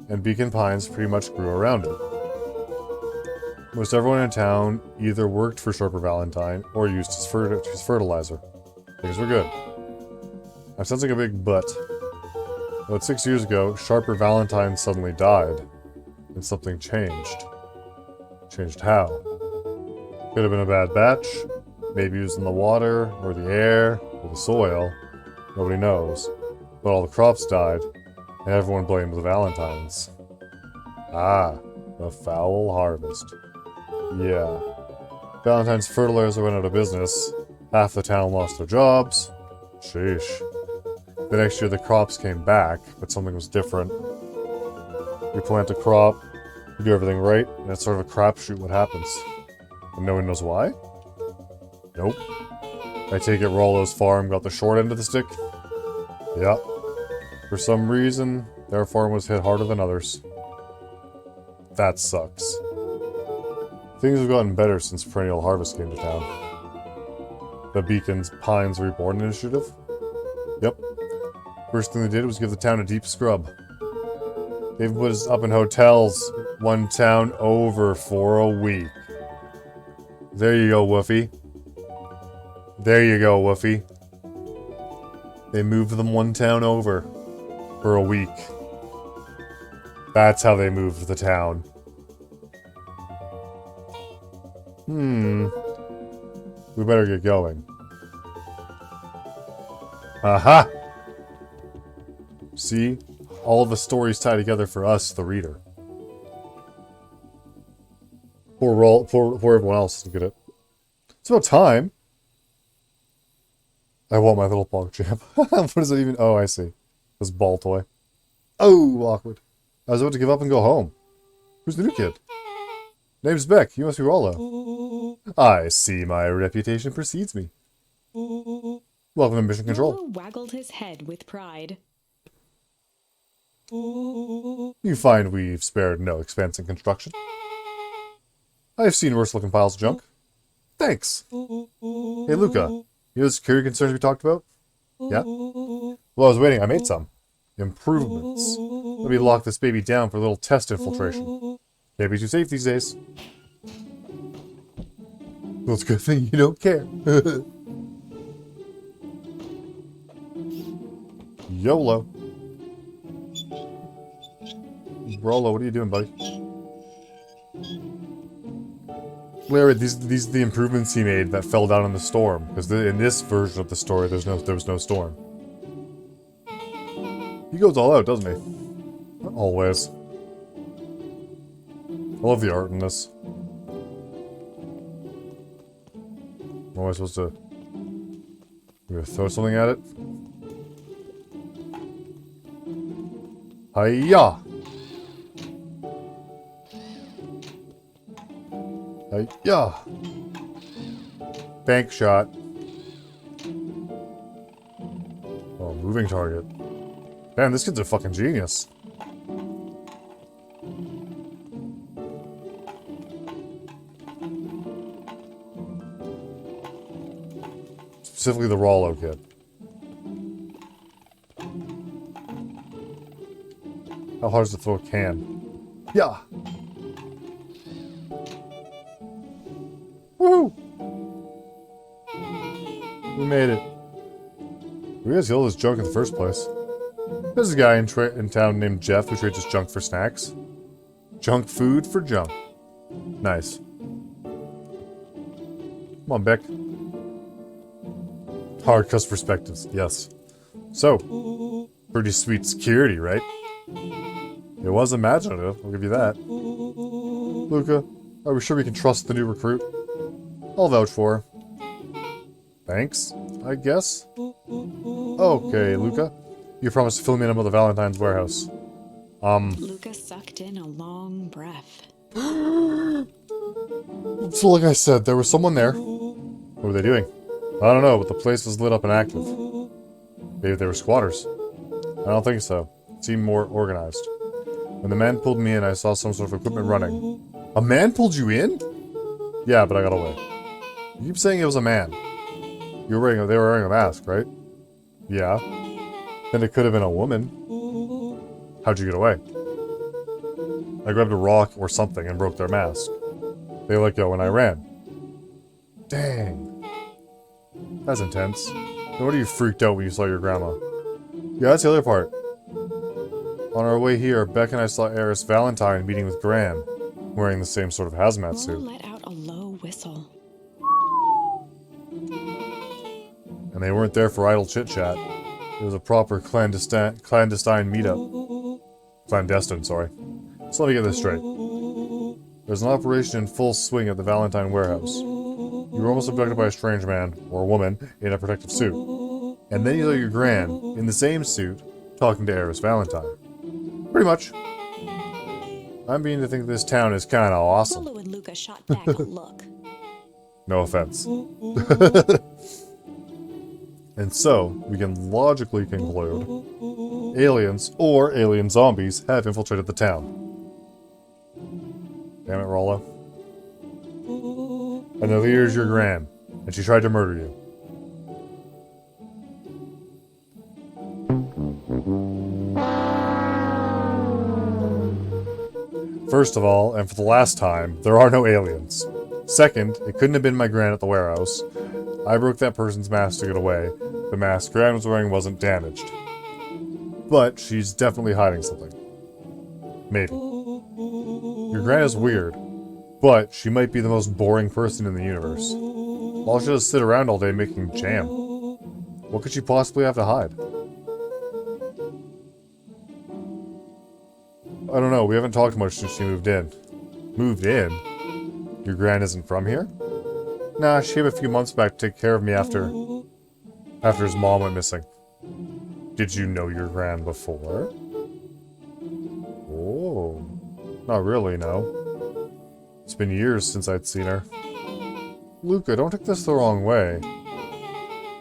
and Beacon Pines pretty much grew around it. Most everyone in town either worked for Sharper Valentine or used his fertilizer. Things were good. I'm sensing a big but. About 6 years ago, Sharper Valentine suddenly died, and something changed. Changed how? Could have been a bad batch, maybe it was in the water, or the air, or the soil. Nobody knows. But all the crops died, and everyone blamed the Valentines. Ah, a foul harvest. Yeah. Valentine's fertilizer went out of business. Half the town lost their jobs. Sheesh. The next year the crops came back, but something was different. You plant a crop, you do everything right, and it's sort of a crapshoot what happens. And no one knows why? Nope. I take it Rollo's farm got the short end of the stick? Yep. For some reason, their farm was hit harder than others. That sucks. Things have gotten better since Perennial Harvest came to town. The Beacon's Pines Reborn initiative? Yep. First thing they did was give the town a deep scrub. They've put us up in hotels one town over for a week. There you go, Woofy. There you go, Woofy. They moved them one town over for a week. That's how they moved the town. We better get going. Aha! See? All the stories tie together for us, the reader. Poor everyone else to get it. It's about time. I want my little pog champ. What is it even? Oh, I see. This ball toy. Oh, awkward. I was about to give up and go home. Who's the new kid? Name's Beck. You must be Rollo. I see my reputation precedes me. Welcome to Mission Control. Rollo waggled his head with pride. You find we've spared no expense in construction. I've seen worse looking piles of junk. Thanks. Hey, Luka. You know the security concerns we talked about? Yeah? Well, I was waiting. I made some. Improvements. Let me lock this baby down for a little test infiltration. Can't be too safe these days. Well, it's a good thing you don't care. YOLO. Rollo, what are you doing, buddy? Larry, these are the improvements he made that fell down in the storm. Because in this version of the story, there was no storm. He goes all out, doesn't he? Always. I love the art in this. Am I supposed to... I'm gonna throw something at it? Hiya! Hiya! Bank shot. Oh, moving target. Damn, this kid's a fucking genius. Specifically the Rollo kid. How hard is it to throw a can? Yeah! Woo! We made it. We guys get all this junk in the first place. There's a guy in town named Jeff who trades his junk for snacks. Junk food for junk. Nice. Come on, Beck. Hard cuss perspectives, yes. So, pretty sweet security, right? It was imaginative, I'll give you that. Luka, are we sure we can trust the new recruit? I'll vouch for her. Thanks, I guess. Okay, Luka. You promised to fill me in about the Valentine's warehouse. Luka sucked in a long breath. So like I said, there was someone there. What were they doing? I don't know, but the place was lit up and active. Maybe they were squatters. I don't think so. It seemed more organized. When the man pulled me in, I saw some sort of equipment running. A man pulled you in? Yeah, but I got away. You keep saying it was a man. They were wearing a mask, right? Yeah. Then it could have been a woman. How'd you get away? I grabbed a rock or something and broke their mask. They let go and I ran. Dang. That's intense. No wonder you freaked out when you saw your grandma. Yeah, that's the other part. On our way here, Beck and I saw Heiress Valentine meeting with Gran, wearing the same sort of hazmat suit. Rollo let out a low whistle. And they weren't there for idle chit-chat. It was a proper clandestine meetup. Clandestine, sorry. So let me get this straight. There's an operation in full swing at the Valentine warehouse. You were almost abducted by a strange man, or woman, in a protective suit. And then you saw your Gran, in the same suit, talking to Heiress Valentine. Pretty much. I'm beginning to think this town is kinda awesome. Rollo and Luka shot back a look. No offense. And so, we can logically conclude, aliens, or alien zombies, have infiltrated the town. Damn it, Rollo. And the leader is your Gran, and she tried to murder you. First of all, and for the last time, there are no aliens. Second, it couldn't have been my Gran at the warehouse. I broke that person's mask to get away. The mask Gran was wearing wasn't damaged. But she's definitely hiding something. Maybe. Your gran is weird, but she might be the most boring person in the universe. All she does is sit around all day making jam. What could she possibly have to hide? I don't know, we haven't talked much since she moved in. Moved in? Your gran isn't from here? Nah, she came a few months back to take care of me after his mom went missing. Did you know your gran before? Oh, not really, no. It's been years since I'd seen her. Luka, don't take this the wrong way.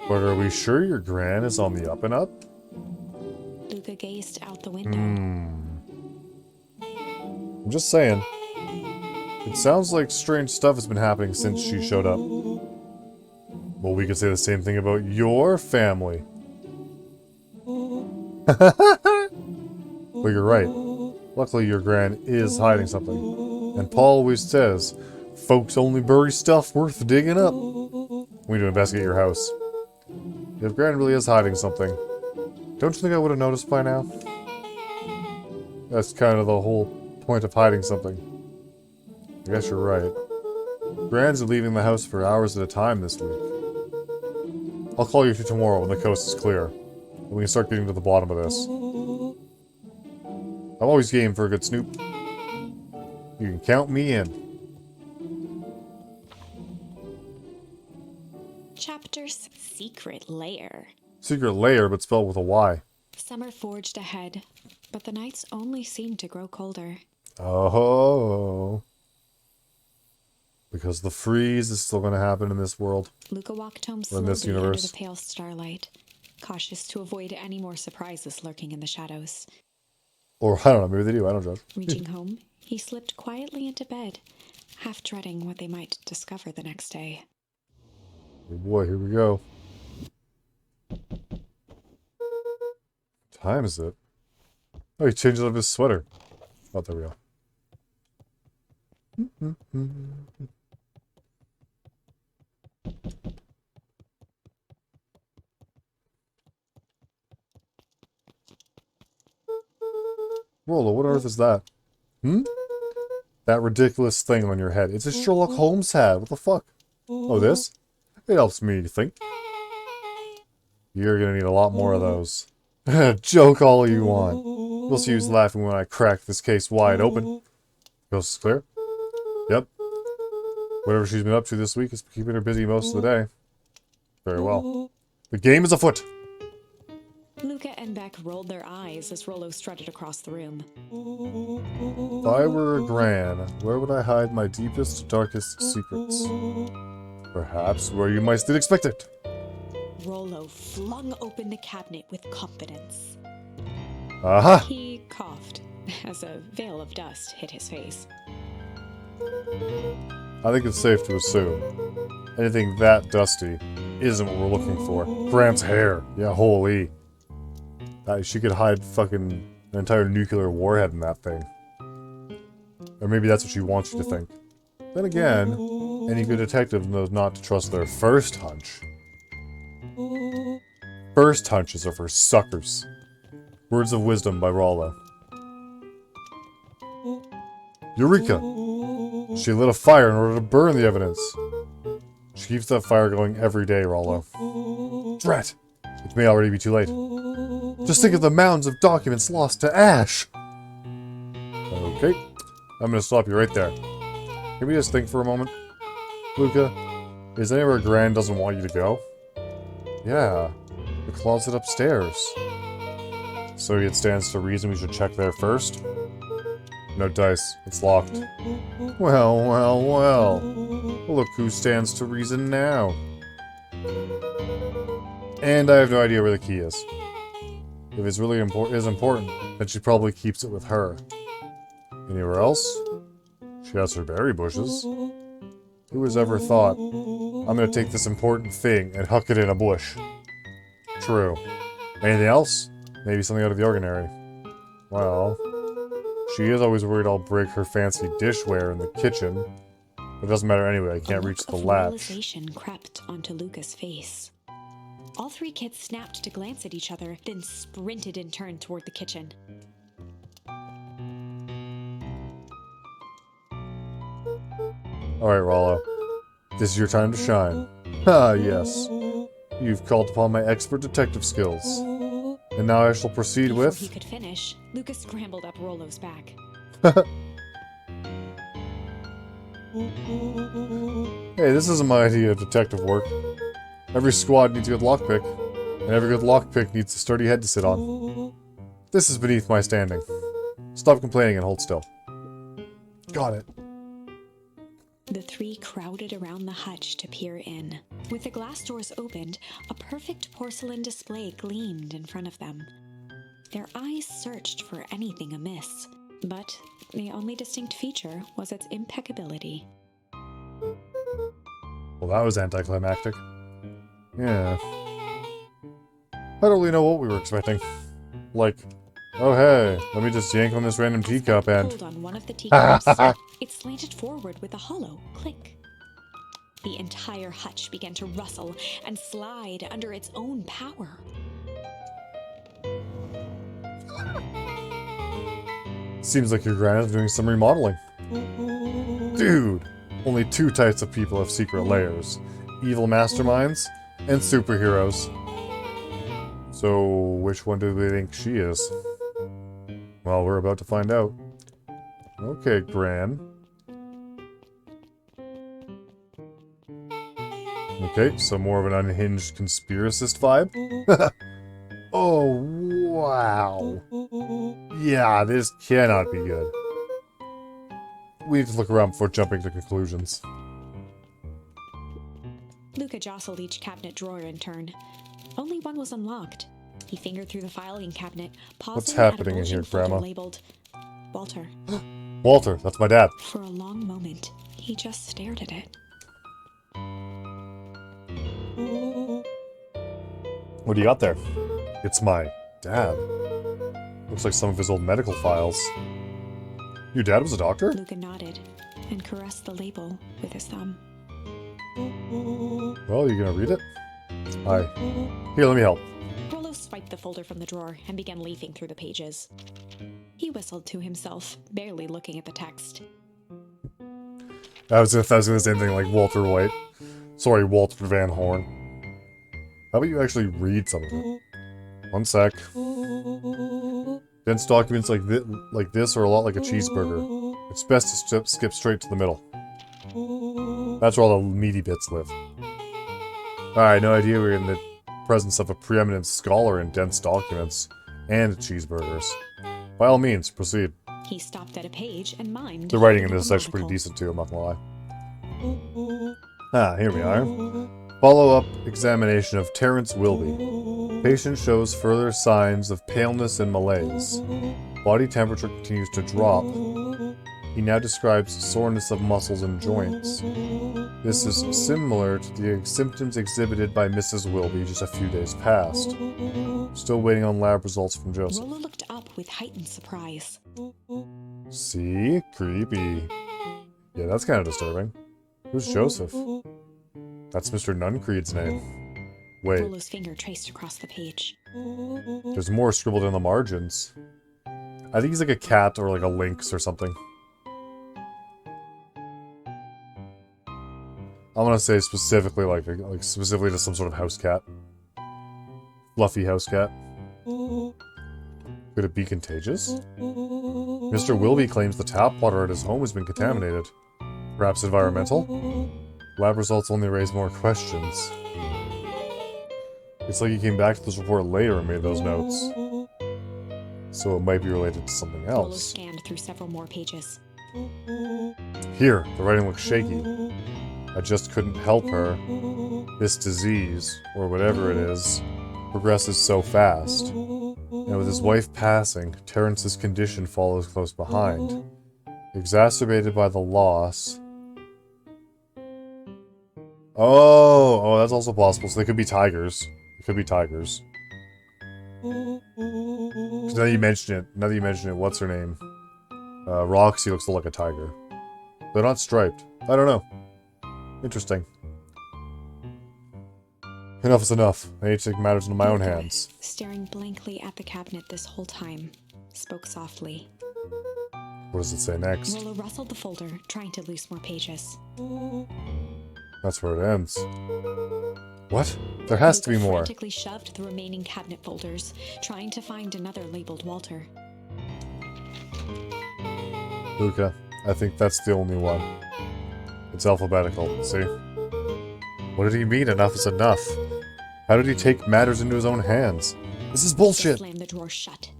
But are we sure your gran is on the up and up? Luka gazed out the window. I'm just saying. It sounds like strange stuff has been happening since she showed up. Well, we could say the same thing about your family. But you're right. Luckily, your gran is hiding something. And Paul always says, folks only bury stuff worth digging up. We need to investigate your house. If gran really is hiding something, don't you think I would have noticed by now? That's kind of the whole point of hiding something. I guess you're right. Gran's leaving the house for hours at a time this week. I'll call you tomorrow when the coast is clear. And we can start getting to the bottom of this. I'm always game for a good snoop. You can count me in. Chapter's Secret Lair. Secret lair, but spelled with a Y. Summer forged ahead, but the nights only seemed to grow colder. Oh. Because the freeze is still going to happen in this world. Luka walked home Or in this slowly under universe. the pale starlight, cautious to avoid any more surprises lurking in the shadows. Or, I don't know, maybe they do, I don't judge. Reaching home, he slipped quietly into bed, half dreading what they might discover the next day. Oh boy, here we go. What time is it? Oh, he changed out of his sweater. Oh, there we go. Rolo, what on earth is that? That ridiculous thing on your head. It's a Sherlock Holmes hat. What the fuck? Oh, this? It helps me think. You're gonna need a lot more of those. Joke all you want. We'll see who's laughing when I crack this case wide open. Coast is clear? Yep. Whatever she's been up to this week is keeping her busy most of the day. Very well. The game is afoot! Luka and Beck rolled their eyes as Rollo strutted across the room. If I were a gran, where would I hide my deepest, darkest secrets? Perhaps where you might still expect it. Rollo flung open the cabinet with confidence. Aha! He coughed as a veil of dust hit his face. I think it's safe to assume anything that dusty isn't what we're looking for. Gran's hair. Yeah, holy. She could hide fucking an entire nuclear warhead in that thing. Or maybe that's what she wants you to think. Then again, any good detective knows not to trust their first hunch. First hunches are for suckers. Words of wisdom by Rollo. Eureka! She lit a fire in order to burn the evidence. She keeps that fire going every day, Rollo. Drat! It may already be too late. Just think of the mounds of documents lost to ash! Okay. I'm gonna stop you right there. Can we just think for a moment? Luka, is there anywhere Gran doesn't want you to go? Yeah. The closet upstairs. So it stands to reason we should check there first? No dice. It's locked. Well, well, well. Look who stands to reason now. And I have no idea where the key is. If it's really important, then she probably keeps it with her. Anywhere else? She has her berry bushes. Who has ever thought, I'm gonna take this important thing and huck it in a bush? True. Anything else? Maybe something out of the ordinary. Well, she is always worried I'll break her fancy dishware in the kitchen. It doesn't matter anyway, I can't reach the latch. Realization crept onto Luka's face. All three kids snapped to glance at each other, then sprinted in turn toward the kitchen. Alright, Rollo. This is your time to shine. Ah, yes. You've called upon my expert detective skills. And now I shall proceed Before with... he could finish, Luka scrambled up Rollo's back. Hey, this isn't my idea of detective work. Every squad needs a good lockpick, and every good lockpick needs a sturdy head to sit on. This is beneath my standing. Stop complaining and hold still. Got it. The three crowded around the hutch to peer in. With the glass doors opened, a perfect porcelain display gleamed in front of them. Their eyes searched for anything amiss, but the only distinct feature was its impeccability. Well, that was anticlimactic. Yeah. I don't really know what we were expecting. Like, oh hey, let me just yank on this random teacup and... Pulled on one of the teacups. It slanted forward with a hollow click. The entire hutch began to rustle and slide under its own power. Seems like your gran is doing some remodeling. Dude! Only two types of people have secret layers. Evil masterminds and superheroes. So, which one do they think she is? Well, we're about to find out. Okay, Gran. Okay, so more of an unhinged conspiracist vibe? Oh, wow. Yeah, this cannot be good. We need to look around before jumping to conclusions. Luka jostled each cabinet drawer in turn. Only one was unlocked. He fingered through the filing cabinet, pausing What's happening at a in here, bulging folder Grandma? labeled Walter. Walter, that's my dad. For a long moment, he just stared at it. What do you got there? It's my dad. Looks like some of his old medical files. Your dad was a doctor? Luka nodded and caressed the label with his thumb. Well, you gonna read it? Hi. Here, let me help. Rollo swiped the folder from the drawer and began leafing through the pages. He whistled to himself, barely looking at the text. I was gonna say the same thing like Walter White. Sorry, Walter Van Horn. How about you actually read some of it? One sec. Dense documents like this are a lot like a cheeseburger. It's best to skip straight to the middle. That's where all the meaty bits live. Alright, no idea we're in the presence of a preeminent scholar in dense documents and cheeseburgers. By all means, proceed. He stopped at a page and mimed. The writing in this is actually pretty decent too, I'm not gonna lie. Ah, here we are. Follow-up examination of Terrence Wilby. Patient shows further signs of paleness and malaise. Body temperature continues to drop. He now describes soreness of muscles and joints. This is similar to the symptoms exhibited by Mrs. Wilby just a few days past. Still waiting on lab results from Joseph. Rollo looked up with heightened surprise. See? Creepy. Yeah, that's kind of disturbing. Who's Joseph? That's Mr. Nuncreed's name. Wait, Rollo's finger traced across the page. there's more scribbled in the margins. I think he's like a cat or like a lynx or something. I want to say specifically like specifically to some sort of house cat. Fluffy house cat. Could it be contagious? Mr. Wilby claims the tap water at his home has been contaminated. Perhaps environmental? Lab results only raise more questions. It's like he came back to this report later and made those notes. So it might be related to something Rollo else. scanned through several more pages. Here, the writing looks shaky. I just couldn't help her. This disease, or whatever it is, progresses so fast. And with his wife passing, Terrence's condition follows close behind. Exacerbated by the loss... Oh, that's also possible. So they could be tigers. It could be tigers. 'Cause now that you mention it, what's her name? Roxy looks like a tiger. They're not striped. I don't know. Interesting. Enough is enough. I need to take matters into my own hands. Staring blankly at the cabinet this whole time, spoke softly. What does it say next? Rollo rustled the folder, trying to loose more pages. That's where it ends. What? There has to be Luka more. frantically shoved the remaining cabinet folders, trying to find another labeled Walter. Luka, I think that's the only one. It's alphabetical, see? What did he mean enough is enough? How did he take matters into his own hands? This is bullshit! Slammed the drawer shut.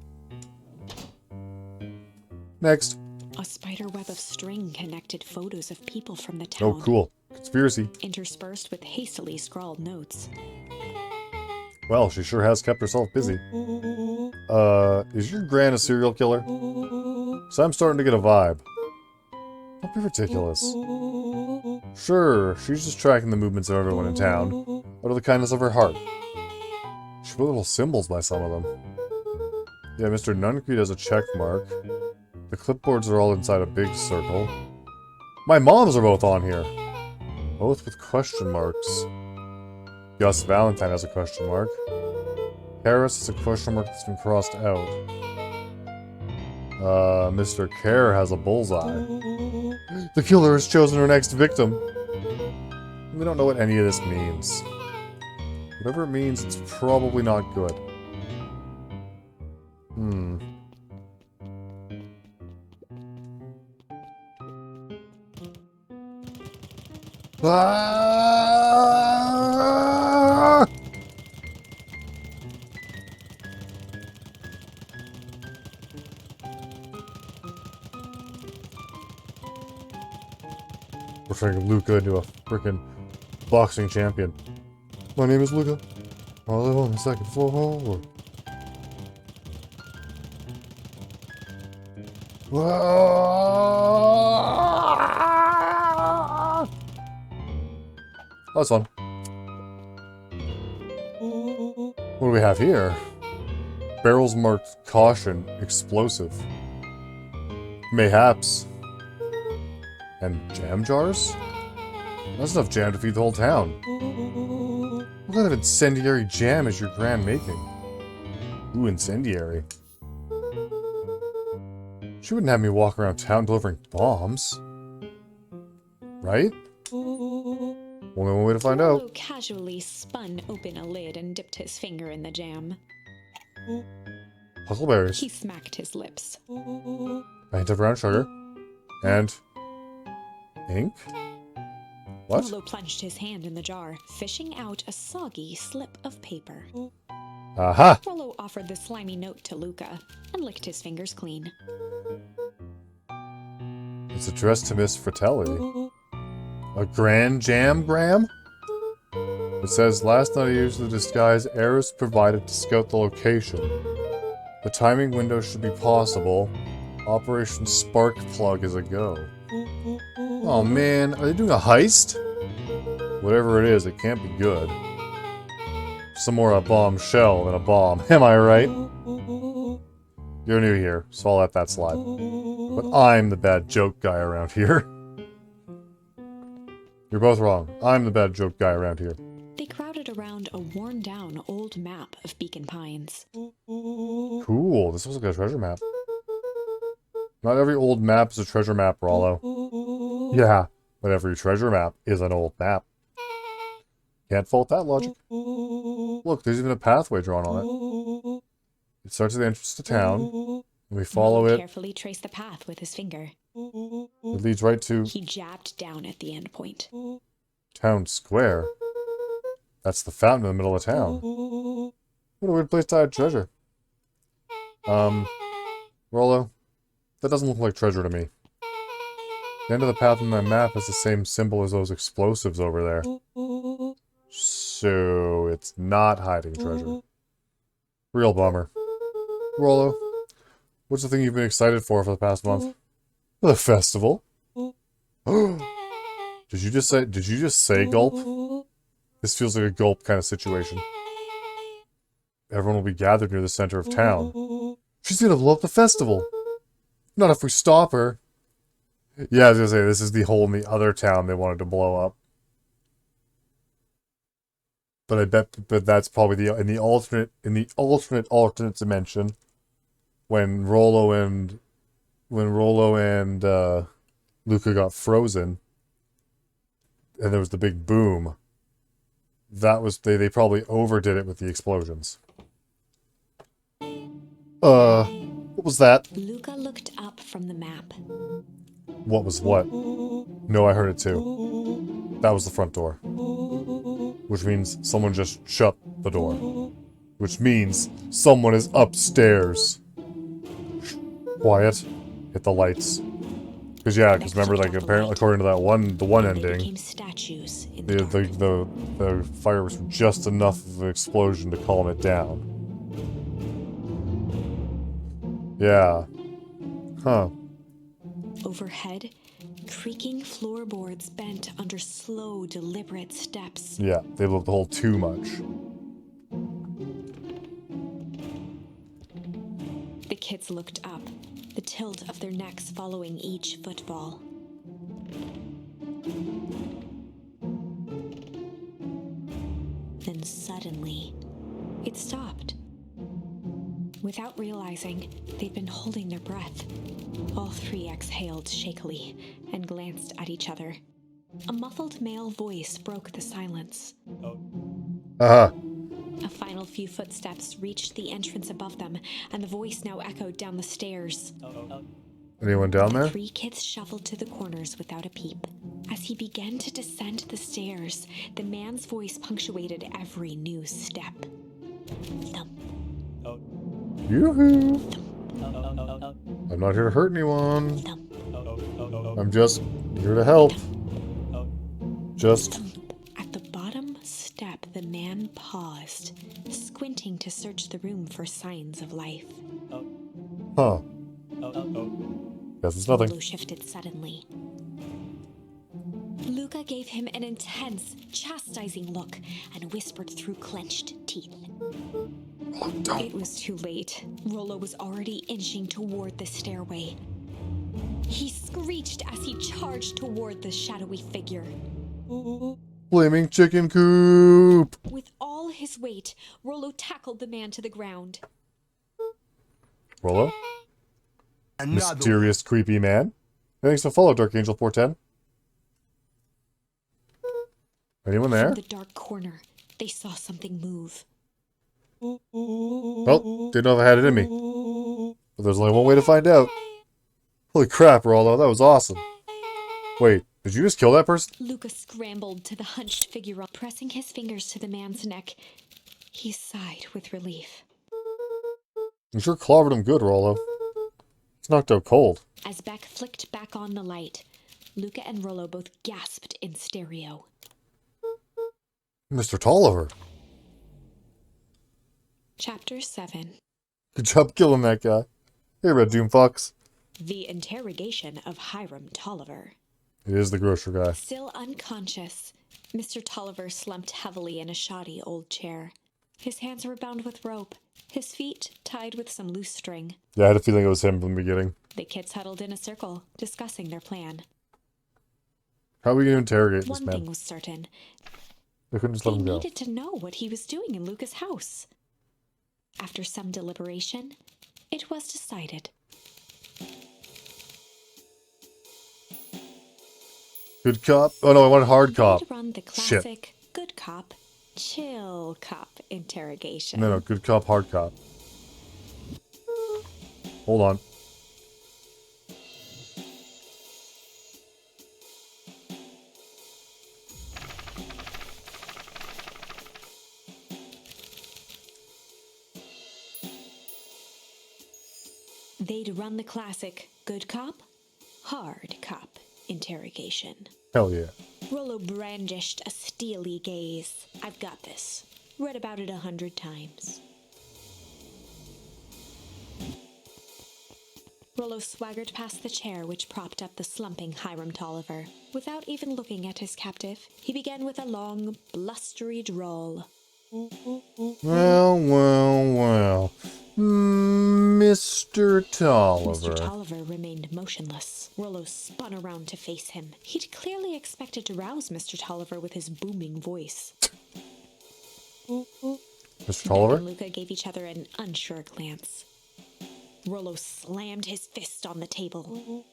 Next. A spider web of string connected photos of people from the town. Oh, cool. Conspiracy. Interspersed with hastily scrawled notes. Well, she sure has kept herself busy. Is your gran a serial killer? So I'm starting to get a vibe. Don't be ridiculous. Sure, she's just tracking the movements of everyone in town, out of the kindness of her heart. She put little symbols by some of them. Yeah, Mr. Nuncreed has a check mark. The clipboards are all inside a big circle. My moms are both on here! Both with question marks. Gus Valentine has a question mark. Harris has a question mark that's been crossed out. Mr. Kerr has a bullseye. The killer has chosen her next victim. We don't know what any of this means. Whatever it means, it's probably not good. Ah! We're turning Luka into a freaking boxing champion. My name is Luka. I live on the second floor. Ah! That's fun. What do we have here? Barrels marked caution, explosive. Mayhaps. And jam jars? That's enough jam to feed the whole town. What kind of incendiary jam is your gran making? Ooh, incendiary. She wouldn't have me walk around town delivering bombs. Right? Only one way to find Rollo out. casually spun open a lid and dipped his finger in the jam. Huckleberries. He smacked his lips. A hint of brown sugar. And... ink? What? Rollo plunged his hand in the jar, fishing out a soggy slip of paper. Aha! Rollo offered the slimy note to Luka and licked his fingers clean. It's addressed to Miss Fratelli. A grand jam-gram? It says, last night I used the disguise Eris provided to scout the location. The timing window should be possible. Operation Spark Plug is a go. Oh man, are they doing a heist? Whatever it is, it can't be good. Some more a bombshell than a bomb, am I right? You're new here, so I'll let that slide. But I'm the bad joke guy around here. You're both wrong. I'm the bad joke guy around here. They crowded around a worn-down old map of Beacon Pines. Cool, this looks like a treasure map. Not every old map is a treasure map, Rollo. Yeah, but every treasure map is an old map. Can't fault that logic. Look, there's even a pathway drawn on it. It starts at the entrance to town, and we follow Rollo it. carefully traced the path with his finger. It leads right to He jabbed down at the end point. Town Square. That's the fountain in the middle of town. What a weird place to hide treasure. Rollo, that doesn't look like treasure to me. The end of the path on that map has the same symbol as those explosives over there. So, it's not hiding treasure. Real bummer. Rollo, what's the thing you've been excited for the past month? The festival. Did you just say gulp? This feels like a gulp kind of situation. Everyone will be gathered near the center of town. She's gonna blow up the festival. Not if we stop her. Yeah, I was gonna say, this is the hole in the other town they wanted to blow up. But I bet, that's probably in the alternate dimension, when Rollo and when Rollo and Luka got frozen, and there was the big boom. That was they probably overdid it with the explosions. What was that? Luka looked up from the map. What was what? No, I heard it too. That was the front door. Which means someone just shut the door. Which means someone is upstairs. Quiet. Hit the lights. Because remember, like, apparently, according to the one ending, became statues in the fire was just enough of an explosion to calm it down. Yeah. Huh. Overhead, creaking floorboards bent under slow, deliberate steps. Yeah, they loved the whole too much. The kids looked up, the tilt of their necks following each footfall. Then suddenly, it stopped. Without realizing, they'd been holding their breath. All three exhaled shakily and glanced at each other. A muffled male voice broke the silence. Uh-huh. A final few footsteps reached the entrance above them, and the voice now echoed down the stairs. Anyone down The there? three kids shuffled to the corners without a peep. As he began to descend the stairs, the man's voice punctuated every new step. Thump. Yoo-hoo! I'm not here to hurt anyone. Thump. I'm just here to help. Just... At the bottom step, the man paused, squinting to search the room for signs of life. Huh. Guess it's nothing. Blue shifted suddenly. Luka gave him an intense, chastising look and whispered through clenched teeth. Oh, don't. It was too late. Rollo was already inching toward the stairway. He screeched as he charged toward the shadowy figure. Flaming chicken coop! With all his weight, Rollo tackled the man to the ground. Rollo? Another Mysterious, creepy man? Thanks to follow, Dark Angel 410. Anyone there? From the dark corner, they saw something move. Well, didn't know if I had it in me. But there's only one way to find out. Holy crap, Rollo, that was awesome. Wait, did you just kill that person? Luka scrambled to the hunched figure, pressing his fingers to the man's neck. He sighed with relief. You sure clobbered him good, Rollo. He's knocked out cold. As Beck flicked back on the light, Luka and Rollo both gasped in stereo. Mr. Tolliver. Chapter 7. Good job killing that guy. Hey, Red Doom Fox. The Interrogation of Hiram Tolliver. It is the grocer guy. Still unconscious, Mr. Tolliver slumped heavily in a shoddy old chair. His hands were bound with rope, his feet tied with some loose string. Yeah, I had a feeling it was him from the beginning. The kids huddled in a circle, discussing their plan. How are we going to interrogate this One man? thing was certain. They couldn't just They let him go. needed to know what he was doing in Luka's house. After some deliberation, it was decided. Good cop? Oh no, I wanted hard cop. They'd run the Shit. classic good cop, chill cop interrogation. No, good cop, hard cop. Hold on. They'd run the classic good cop, hard cop interrogation. Hell yeah. Rollo brandished a steely gaze. I've got this. Read about it 100 times. Rollo swaggered past the chair which propped up the slumping Hiram Tolliver. Without even looking at his captive, he began with a long, blustery drawl. Well. Mr. Tolliver. Mr. Tolliver remained motionless. Rollo spun around to face him. He'd clearly expected to rouse Mr. Tolliver with his booming voice. Mr. Beck Tolliver? and Luka gave each other an unsure glance. Rollo slammed his fist on the table.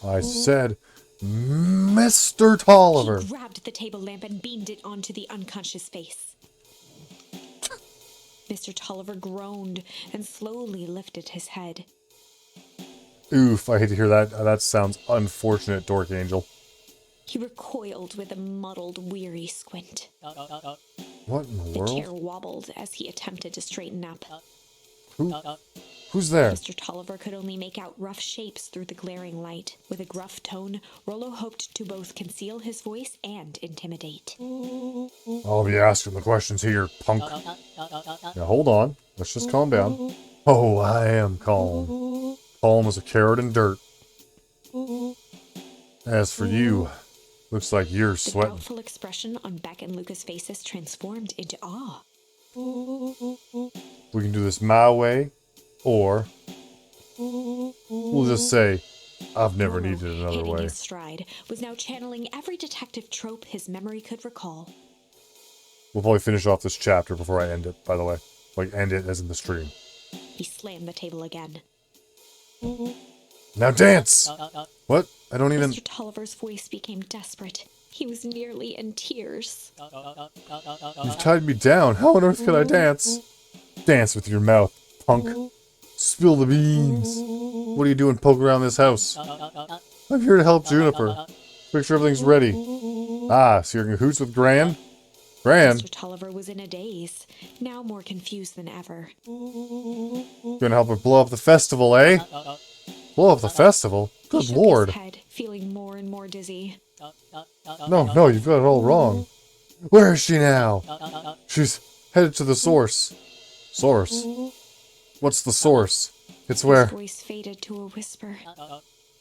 I said, Mr. Tolliver. He grabbed the table lamp and beamed it onto the unconscious face. Mr. Tolliver groaned and slowly lifted his head. Oof, I hate to hear that. That sounds unfortunate, Dork Angel. He recoiled with a muddled, weary squint. What in the The world? chair wobbled as he attempted to straighten up. Who's there? Mr. Tolliver could only make out rough shapes through the glaring light. With a gruff tone, Rollo hoped to both conceal his voice and intimidate. I'll be asking the questions here, punk. Now hold on. Let's just calm down. Oh, I am calm. Calm as a carrot in dirt. As for you, looks like you're The sweating. doubtful expression on Beck and Luka's faces transformed into awe. We can do this my way, or we'll just say, I've never Rollo, needed another hitting way. his stride, was now channeling every detective trope his memory could recall. We'll probably finish off this chapter before I end it, by the way. Like, end it as in the stream. He slammed the table again. Now dance! What? I don't even... Mr. Tolliver's voice became desperate. He was nearly in tears. You've tied me down. How on earth could I dance? Dance with your mouth, punk. Spill the beans. What are you doing poking around this house? I'm here to help Juniper. Make sure everything's ready. Ah, so you're in cahoots with Gran? Gran? Mr. Tolliver was in a daze, now more confused than ever. Gonna help her blow up the festival, eh? Blow up the festival? Good He shook lord. his head, feeling more and more dizzy. No, you've got it all wrong. Where is she now? She's headed to the source. Source? What's the source? It's where His voice faded to a whisper.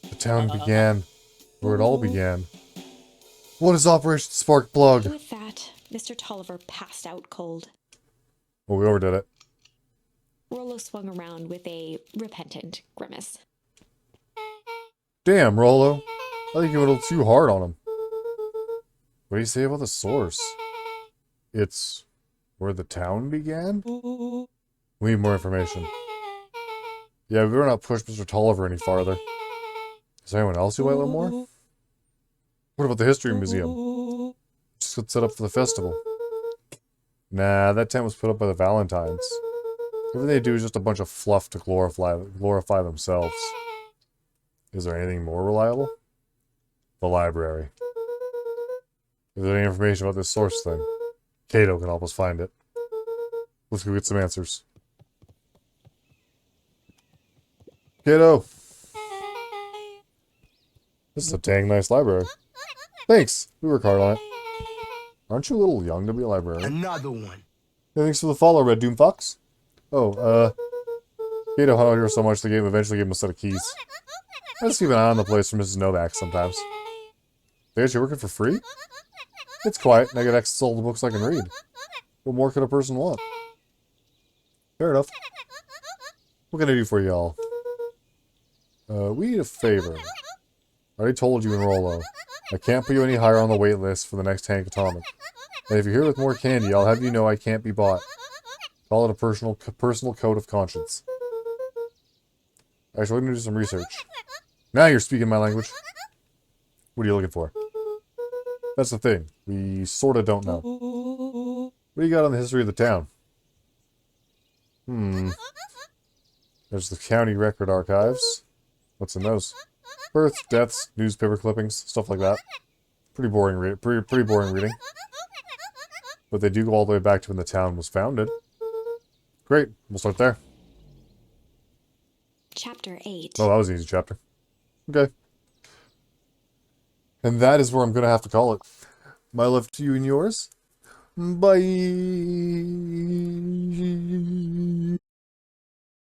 the town began. Where it all began. What is Operation Spark Plug? With that, Mr. Tolliver passed out cold. Well, we overdid it. Rollo swung around with a repentant grimace. Damn, Rollo. I think you went a little too hard on him. What do you say about the source? It's where the town began? We need more information. Yeah, we better not push Mr. Tolliver any farther. Is there anyone else who might know more? What about the History Museum? Just got set up for the festival. Nah, that tent was put up by the Valentines. Everything they do is just a bunch of fluff to glorify themselves. Is there anything more reliable? The library. Is there any information about this source thing? Kato can help us find it. Let's go get some answers. Kato! This is a dang nice library. Thanks! We work hard on it. Aren't you a little young to be a librarian? Another one. Yeah, thanks for the follow, Red Doom Fox. Oh, Kato hung out here so much the game eventually gave him a set of keys. I just keep an eye on the place for Mrs. Novak sometimes. They got you working for free? It's quiet, and I get access to all the books I can read. What more could a person want? Fair enough. What can I do for y'all? We need a favor. I already told you in Rollo. I can't put you any higher on the wait list for the next Tank Atomic. And if you're here with more candy, I'll have you know I can't be bought. Call it a personal code of conscience. Actually, we're gonna do some research. Now you're speaking my language. What are you looking for? That's the thing. We sorta don't know. What do you got on the history of the town? There's the county record archives. What's in those? Births, deaths, newspaper clippings, stuff like that. Pretty boring pretty boring reading. But they do go all the way back to when the town was founded. Great, we'll start there. Chapter 8. Oh, that was an easy chapter. Okay. And that is where I'm going to have to call it. My love to you and yours. Bye.